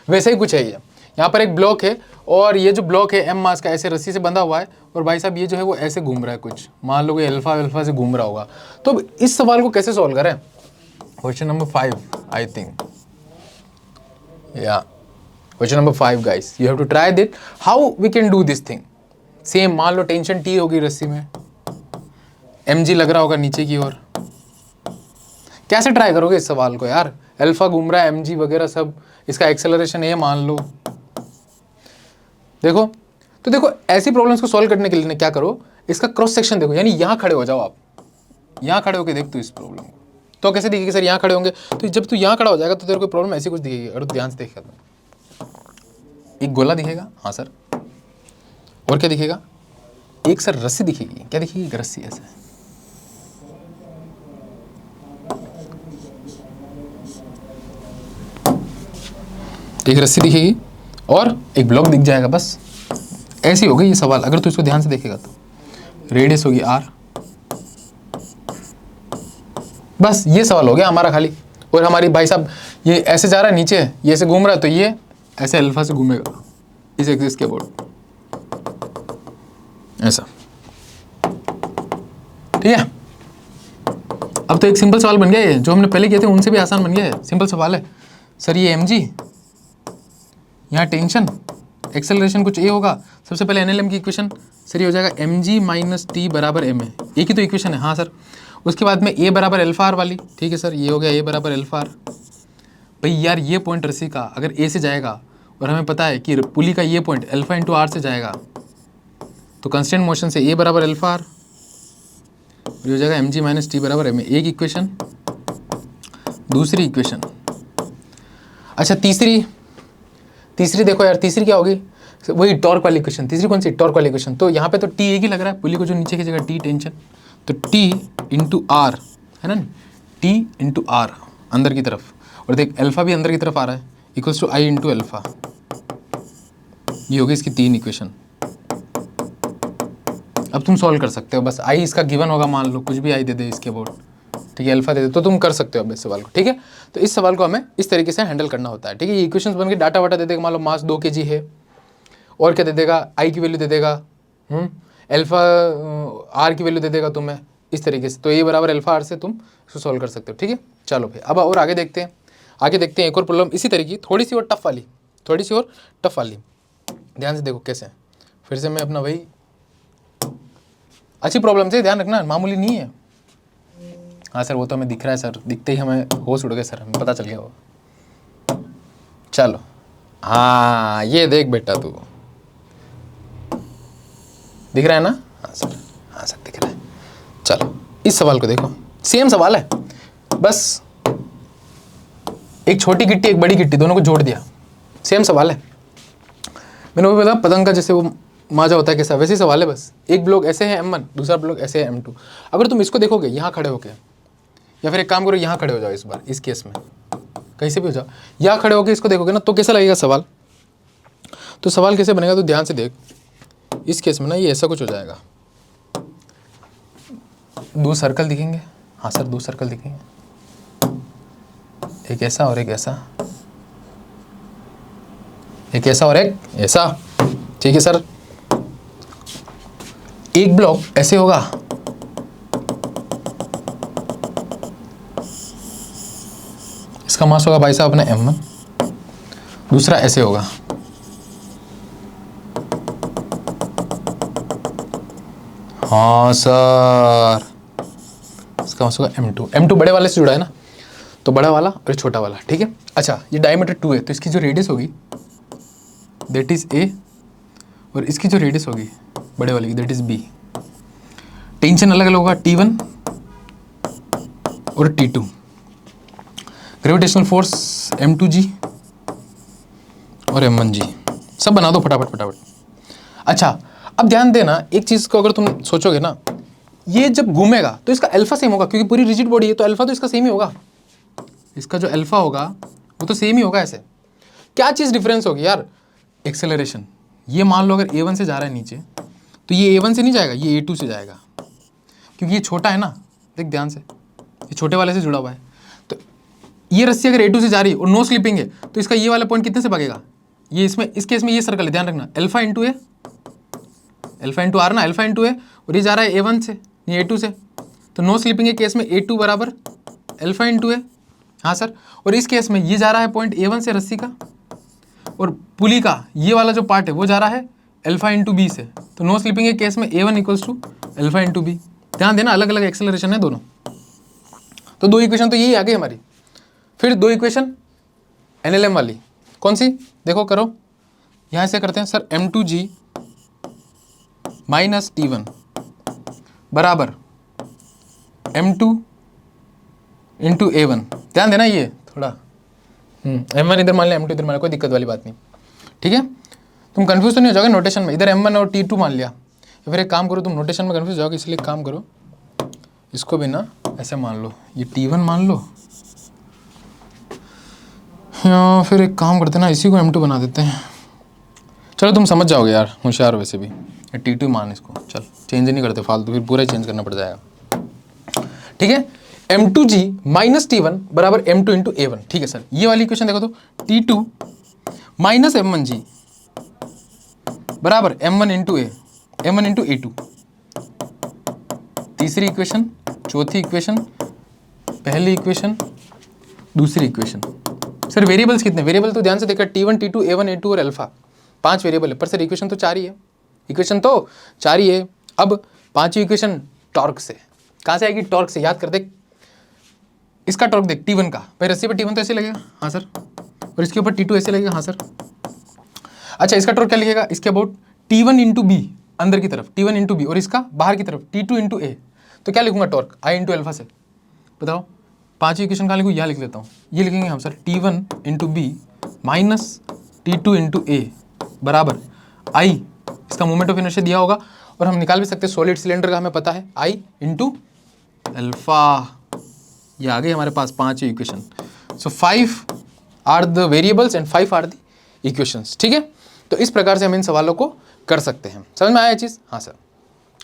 वैसे ही कुछ है ये। यहाँ पर एक ब्लॉक है और ये जो ब्लॉक है m मास का ऐसे रस्सी से बंधा हुआ है और भाई साहब ये जो है वो ऐसे घूम रहा है, कुछ मान लो कि अल्फा से घूम रहा होगा। तो इस सवाल को कैसे सॉल्व करें, क्वेश्चन नंबर 5 आई थिंक, या question number 5 guys, you have to try that how we can do this thing. Same मान लो टेंशन T होगी रस्सी में, mg लग रहा होगा नीचे की ओर, कैसे ट्राई करोगे इस सवाल को यार, अल्फा घूम रहा है mg वगैरह सब, इसका एक्सेलरेशन है मान लो। देखो तो देखो ऐसी प्रॉब्लम्स को सॉल्व करने के लिए क्या करो, इसका क्रॉस सेक्शन देखो, यानी यहाँ खड़े हो जाओ आप, यहाँ खड़े होकर देख तू इस प्रॉब्लम को, तो कैसे दिखेगी सर, यहाँ खड़े होंगे, तो जब तू यहाँ खड़ा हो जाएगा तो तेरे को प्रॉब्लम ऐसी कुछ दिखेगी। और ध्यान से देखिएगा, तो एक गोला दिखेगा, हाँ सर, और क्या दिखेगा, एक सर रस्सी दिखेगी, क्या दिखेगी, रस्सी ऐसे, एक रस्सी दिखेगी और एक ब्लॉक दिख जाएगा, बस ऐसी हो गई ये सवाल। अगर तू इसको ध्यान से देखेगा तो रेडियस होगी r, बस ये सवाल हो गया हमारा खाली। और हमारी भाई साहब ये ऐसे जा रहा है नीचे, ये ऐसे घूम रहा है, तो ये ऐसे अल्फा से घूमेगा इस एक्सिस के अबाउट, ऐसा, ठीक है। अब तो एक सिंपल सवाल बन गया ये, जो हमने पहले किए थे उनसे भी आसान बन गया है। सिंपल सवाल है सर, ये mg, यहाँ टेंशन, एक्सेलरेशन कुछ a होगा। सबसे पहले NLM की इक्वेशन सर ये हो जाएगा mg माइनस टी बराबर ma, एक ही तो इक्वेशन है, हाँ सर। उसके बाद में a बराबर अल्फा आर वाली, ठीक है सर, ये हो गया a बराबर अल्फा आर। भाई यार ये पॉइंट रस्सी का अगर a से जाएगा और हमें पता है कि पुली का ये पॉइंट अल्फा इंटू आर से जाएगा, तो कंस्टेंट मोशन से a बराबर अल्फा आर, ये हो जाएगा mg माइनस टी बराबर ma, एक इक्वेशन। दूसरी इक्वेशन, अच्छा तीसरी देखो यार, तीसरी क्या होगी, वही टॉर्क वाली इक्वेशन। तीसरी कौन सी, टॉर्क वाली इक्वेशन। तो यहाँ पे तो टी एक ही लग रहा है, पुली को जो नीचे की जगह टी टेंशन, तो टी इंटू आर है ना, टी इंटू आर अंदर की तरफ, और देख अल्फा भी अंदर की तरफ आ रहा है, equals to I into alpha. ये होगी इसकी तीन इक्वेशन। अब तुम सॉल्व कर सकते हो, बस आई इसका गिवन होगा, मान लो कुछ भी आई दे दे इसके अबाउट, ठीक है, अल्फा दे दे, तो तुम कर सकते हो अब इस सवाल को, ठीक है। तो इस सवाल को हमें इस तरीके से हैंडल करना होता है, ठीक है। ये इक्वेशंस बन के डाटा वाटा दे देगा, मान लो मास 2 kg है, और क्या दे देगा, आई की वैल्यू दे देगा, अल्फा आर की वैल्यू दे देगा तुम्हें, इस तरीके से। तो ए बराबर अल्फा आर से तुम इसको सॉल्व कर सकते हो, ठीक है। चलो भाई अब और आगे देखते हैं एक और प्रॉब्लम इसी तरीके की, थोड़ी सी और टफ वाली, ध्यान से देखो कैसे। फिर से मैं अपना भाई अच्छी प्रॉब्लम से ध्यान रखना, मामूली नहीं है। हाँ सर वो तो हमें दिख रहा है सर, दिखते ही हमें होश उड़ गए सर, हमें पता चल गया वो। चलो हाँ ये देख बेटा, तू दिख रहा है ना, हाँ सर दिख रहा है। चलो इस सवाल को देखो, सेम सवाल है, बस एक छोटी गिट्टी एक बड़ी गिट्टी दोनों को जोड़ दिया, सेम सवाल है। मैंने वो बताया पतंग का जैसे वो माजा होता है कैसा, वैसे ही सवाल है, बस एक ब्लॉक ऐसे है m1, दूसरा ब्लॉक ऐसे है m2। अगर तुम इसको देखोगे यहाँ खड़े होके, या फिर एक काम करो यहाँ खड़े हो जाओ, इस बार इस केस में कहीं से भी हो जाओ, यहाँ खड़े होके इसको देखोगे ना, तो कैसा लगेगा सवाल। तो सवाल कैसे बनेगा, तो ध्यान से देख, इस केस में ना ये ऐसा कुछ हो जाएगा, 2 सर्कल दिखेंगे, हाँ सर 2 सर्कल दिखेंगे, एक ऐसा और एक ऐसा, एक ऐसा और एक ऐसा, ठीक है सर। एक ब्लॉक ऐसे होगा, इसका मास होगा भाई साहब अपना m1, दूसरा ऐसे होगा, हाँ सर इसका मास होगा m2 बड़े वाले से जुड़ा है ना, तो बड़ा वाला और छोटा वाला, ठीक है। अच्छा ये डायमीटर 2 है, तो इसकी जो रेडियस होगी दैट इज a, और इसकी जो रेडियस होगी बड़े वाले की दैट इज b। टेंशन अलग अलग होगा, T1 और T2। ग्रेविटेशनल फोर्स m2g और m1g, सब बना दो फटाफट। अच्छा अब ध्यान देना एक चीज़ को, अगर तुम सोचोगे ना, ये जब घूमेगा तो इसका अल्फा सेम होगा, क्योंकि पूरी रिजिड बॉडी है, तो अल्फा तो इसका सेम ही होगा, इसका जो अल्फा होगा वो तो सेम ही होगा। ऐसे क्या चीज़ डिफरेंस होगी यार, एक्सेलरेशन। ये मान लो अगर a1 से जा रहा है नीचे, तो ये a1 से नहीं जाएगा, ये a2 से जाएगा, क्योंकि ये छोटा है ना, देख ध्यान से, ये छोटे वाले से जुड़ा हुआ है। तो ये रस्सी अगर a2 से जा रही है और नो स्लिपिंग है, तो इसका ये वाला पॉइंट कितने से भागेगा, ये इसमें, इस केस में ये सर्कल है, ध्यान रखना, alpha into a, alpha into r ना, अल्फा इंटू ए, और ये जा रहा है a1 से, ये a2 से, तो नो स्लिपिंग के केस में a2 बराबर अल्फा इंटू ए, हाँ सर। और इस केस में ये जा रहा है पॉइंट a1 से रस्सी का, और पुली का ये वाला जो पार्ट है वो जा रहा है अल्फा इंटू बी से, तो नो स्लिपिंग के केस में a1 equals to alpha into b. ध्यान देना अलग अलग एक्सेलरेशन है दोनों। तो 2 इक्वेशन तो यही आ गई हमारी। फिर 2 इक्वेशन NLM वाली कौन सी, देखो करो, यहाँ से करते हैं सर, m2g माइनस T1 बराबर m2 इंटू a1। ध्यान देना ये थोड़ा, m1 इधर मान लिया, m2 इधर मान लिया, कोई दिक्कत वाली बात नहीं, ठीक है। तुम कंफ्यूज तो नहीं हो जाओगे नोटेशन में, इधर m1 और T2 मान लिया, या फिर एक काम करो, तुम नोटेशन में कंफ्यूज हो जाओगे, इसलिए एक काम करो, इसको भी ना ऐसे मान लो, ये T1 मान लो, या फिर एक काम करते हैं ना, इसी को M2 बना देते हैं। चलो तुम समझ जाओगे यार, होशियार वैसे भी। T2 मान इसको, चल चेंज नहीं करते फालतू, फिर पूरा चेंज करना पड़ जाएगा। ठीक है, M2G माइनस T1 बराबर M2 इंटू A1। ठीक है सर, ये वाली इक्वेशन देखो तो T2 माइनस M1G बराबर M1 into M1 into A2। तीसरी इक्वेशन, चौथी इक्वेशन, पहली इक्वेशन, दूसरी इक्वेशन। सर वेरिएबल्स कितने? वेरिएबल तो ध्यान से देखा, T1 T2 A1 A2 और अल्फा, 5 वेरिएबल है। पर सर इक्वेशन तो 4 ही है, इक्वेशन तो 4 ही है। अब पांचवी इक्वेशन टॉर्क से, कहाँ से आएगी? टॉर्क से। याद कर दे, इसका टॉर्क देख T1 का, भाई रस्सी पर T1 तो ऐसे लगेगा, हाँ सर, और इसके ऊपर T2 ऐसे लगेगा, हाँ सर। अच्छा, इसका टॉर्क क्या लिखेगा? इसके अबाउट T1 इंटू बी, अंदर की तरफ T1 इंटू बी, और इसका बाहर की तरफ T2 इंटू ए। तो क्या लिखूंगा? टॉर्क I इंटू अल्फा से। बताओ पांचवी इक्वेशन कहाँ लिखूँ? यहाँ लिख लेता हूँ, ये लिखेंगे हम sir T1 into B minus T2 into A बराबर I, इसका मोमेंट ऑफ इनर्शिया दिया होगा, और हम निकाल भी सकते हैं सॉलिड सिलेंडर का, हमें पता है I इंटू अल्फा। ये आ गई हमारे पास पांचवी इक्वेशन। So 5 are the variables and 5 are the equations. ठीक है, तो इस प्रकार से हम इन सवालों को कर सकते हैं। समझ में आया ये चीज़? हाँ सर,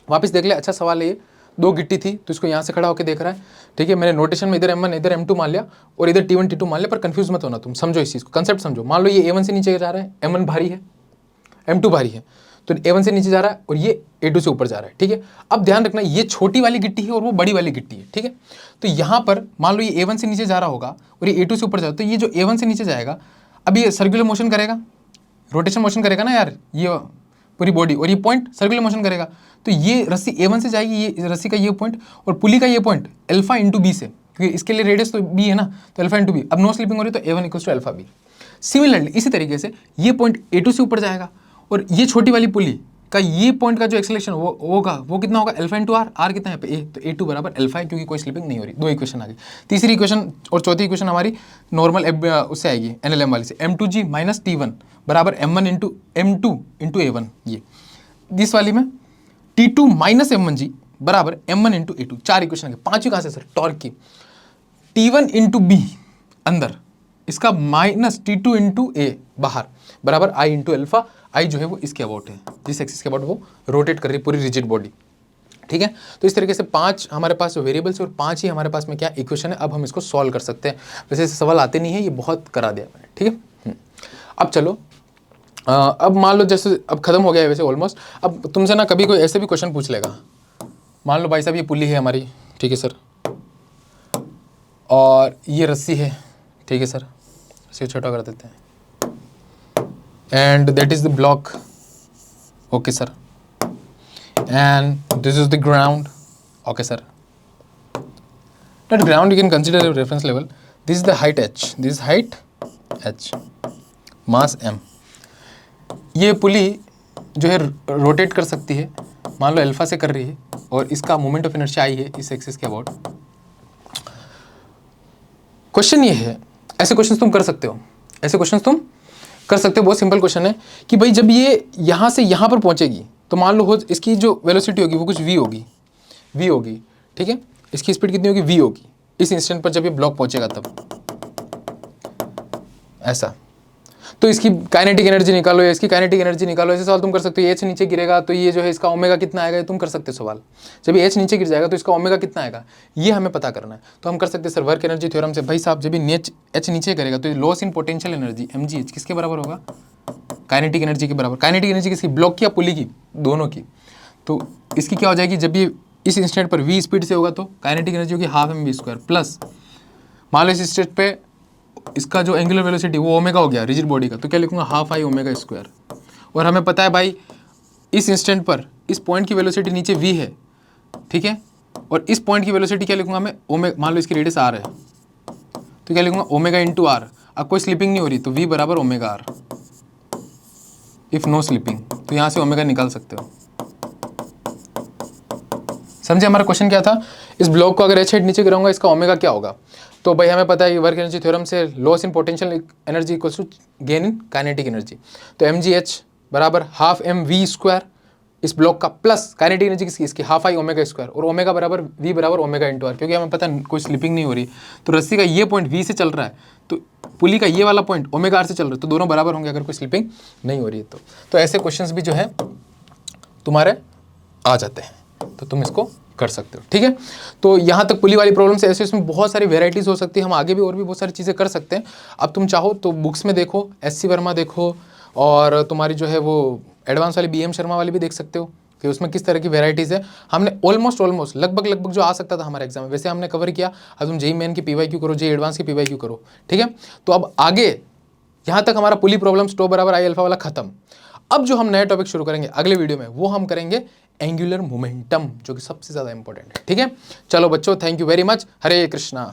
वापस देख ले। अच्छा सवाल है ये, 2 गिट्टी थी तो इसको यहाँ से खड़ा होकर देख रहा है। ठीक है, मैंने नोटेशन में इधर M1 इधर M2 मान लिया और इधर T1 T2 मान लिया, पर कंफ्यूज मत होना तुम, समझो इस चीज़ को, कंसेप्ट समझो। मान लो ये A1 से नीचे जा रहा है, M1 भारी है, M2 भारी है, तो A1 से नीचे जा रहा है और ये A2 से ऊपर जा रहा है। ठीक है, अब ध्यान रखना, ये छोटी वाली गिट्टी है और वो बड़ी वाली गिट्टी है। ठीक है, तो यहाँ पर मान लो ये A1 से नीचे जा रहा होगा और ये A2 से ऊपर जा रहा है, तो ये जो A1 से नीचे जाएगा, अब ये सर्कुलर मोशन करेगा, रोटेशन मोशन करेगा ना यार, ये पूरी बॉडी, और ये पॉइंट सर्कुलर मोशन करेगा। तो ये रस्सी A1 से जाएगी, ये रस्सी का ये पॉइंट और पुली का ये पॉइंट अल्फा इंटू बी से, क्योंकि इसके लिए रेडियस तो बी है ना, तो अल्फा इंटू बी। अब नो स्लिपिंग हो रही है तो A1 equals to alpha b. Similarly इसी तरीके से ये पॉइंट A2 से ऊपर जाएगा और ये छोटी वाली पुली का ये पॉइंट का जो एक्सेलेरेशन वो होगा, वो कितना होगा? Alpha into are. आर कितना है पे? ए, तो A2 बराबर अल्फा है, क्योंकि कोई स्लिपिंग नहीं हो रही। 2 इक्वेशन आ गई। तीसरी इक्वेशन और चौथी इक्वेशन हमारी नॉर्मल उससे आएगी, NLM वाली से। M2G माइनस T1 बराबर M1 into M2 into A1। ये इस वाली में T2 माइनस M1G बराबर M1 इंटू A2। 4 इक्वेशन आ गई। पांचवी कहाँ से सर? टॉर्क की। T1 इंटू बी अंदर, इसका माइनस T2 इंटू ए बाहर बराबर I इंटू अल्फा। I जो है वो इसके अबाउट है, जिस एक्सिस के अबाउट वो रोटेट कर रही है पूरी रिजिड बॉडी। ठीक है, तो इस तरीके से 5 हमारे पास वेरिएबल्स और 5 ही हमारे पास में क्या इक्वेशन है। अब हम इसको सॉल्व कर सकते हैं। वैसे सवाल आते नहीं है, ये बहुत करा दिया मैंने। ठीक है, अब चलो, अब मान लो जैसे अब खत्म हो गया है वैसे ऑलमोस्ट। अब तुमसे ना कभी कोई ऐसे भी क्वेश्चन पूछ लेगा, मान लो भाई साहब ये पुली है हमारी, ठीक है सर, और ये रस्सी है, ठीक है सर, इसे छोटा कर देते हैं, and that is the block, okay sir, and this is the ground, okay sir. That ground you can consider a reference level. This is the height h, this is height h, mass m. ये पुली जो है rotate कर सकती है, मान लो alpha से कर रही है, और इसका मोमेंट ऑफ इनर्शिया आई है इस एक्सिस के अबाउट। क्वेश्चन ये है, ऐसे क्वेश्चन तुम कर सकते हो, ऐसे क्वेश्चन तुम कर सकते हो। बहुत सिंपल क्वेश्चन है कि भाई जब ये यहाँ से यहाँ पर पहुँचेगी तो मान लो हो इसकी जो वेलोसिटी होगी वो कुछ v होगी, ठीक है, इसकी स्पीड कितनी होगी? v होगी इस इंस्टेंट पर जब ये ब्लॉक पहुँचेगा तब, ऐसा। तो इसकी काइनेटिक एनर्जी निकालो या इसकी काइनेटिक एनर्जी निकालो, ऐसे सवाल तुम कर सकते हो। h नीचे गिरेगा तो ये जो है इसका ओमेगा कितना आएगा, ये तुम कर सकते हो सवाल। जब ये h नीचे गिर जाएगा तो इसका ओमेगा कितना आएगा, ये हमें पता करना है। तो हम कर सकते हैं सर वर्क एनर्जी थ्योरम से, भाई साहब जब ये h नीचे करेगा तो loss in potential energy mgh किसके बराबर होगा? काइनेटिक एनर्जी के बराबर। काइनेटिक एनर्जी किसकी? ब्लॉक की या पुली की? दोनों की। तो इसकी क्या हो जाएगी, जब ये इस इंस्टेंट पर v स्पीड से होगा तो काइनेटिक एनर्जी होगी हाफ mv² प्लस, मान लो इस स्टेट पे इसका जो एंगुलर वेलोसिटी वो ओमेगा हो गया रिजिड बॉडी का, तो क्या लिखूंगा? Half I omega square. और हमें पता है भाई इस इंस्टेंट पर इस पॉइंट की वेलोसिटी नीचे v है, ठीक है, और इस पॉइंट की वेलोसिटी क्या लिखूंगा मैं? ओमेगा, मान लो इसकी रेडियस r है, तो क्या लिखूंगा? Omega into r। अब कोई स्लिपिंग नहीं हो रही तो v बराबर omega r, if no slipping. तो यहाँ से ओमेगा निकाल सकते हो। समझे हमारा क्वेश्चन क्या था? इस ब्लॉक को अगर h हेड नीचे गिराऊंगा इसका ओमेगा क्या होगा? तो भाई हमें पता है कि वर्क एनर्जी थ्योरम से loss in potential energy equals to gain in kinetic energy. तो mgh बराबर हाफ mv² इस ब्लॉक का प्लस काइनेटिक एनर्जी किसकी, इसकी हाफ आई ओमेगा स्क्वायर, और ओमेगा बराबर वी बराबर ओमेगा इंटू आर, क्योंकि हमें पता है कोई स्लिपिंग नहीं हो रही। तो रस्सी का ये पॉइंट वी से चल रहा है, तो पुली का ये वाला पॉइंट ओमेगा आर से चल रहा है, तो दोनों बराबर होंगे अगर कोई स्लिपिंग नहीं हो रही है तो ऐसे क्वेश्चंस भी जो है तुम्हारे आ जाते हैं, तो तुम इसको कर सकते हो। ठीक है, तो यहाँ तक पुली वाली प्रॉब्लम से ऐसे इसमें बहुत सारी वेराइटीज हो सकती है, हम आगे भी और भी बहुत सारी चीज़ें कर सकते हैं। अब तुम चाहो तो बुक्स में देखो, एस सी वर्मा देखो, और तुम्हारी जो है वो एडवांस वाली बी एम शर्मा वाली भी देख सकते हो कि उसमें किस तरह की वेराइटीज़ है। हमने ऑलमोस्ट लगभग जो आ सकता था हमारे एग्जाम में वैसे हमने कवर किया। अब तुम जेई मेन की PYQ करो, जेई एडवांस की PYQ करो। ठीक है, तो अब आगे यहाँ तक हमारा पुली प्रॉब्लम स्टो बराबर आई अल्फा वाला खत्म। अब जो हम नया टॉपिक शुरू करेंगे अगले वीडियो में, वो हम करेंगे एंगुलर मोमेंटम, जो कि सबसे ज़्यादा इंपॉर्टेंट है। ठीक है, चलो बच्चों, thank you very much. Hare Krishna.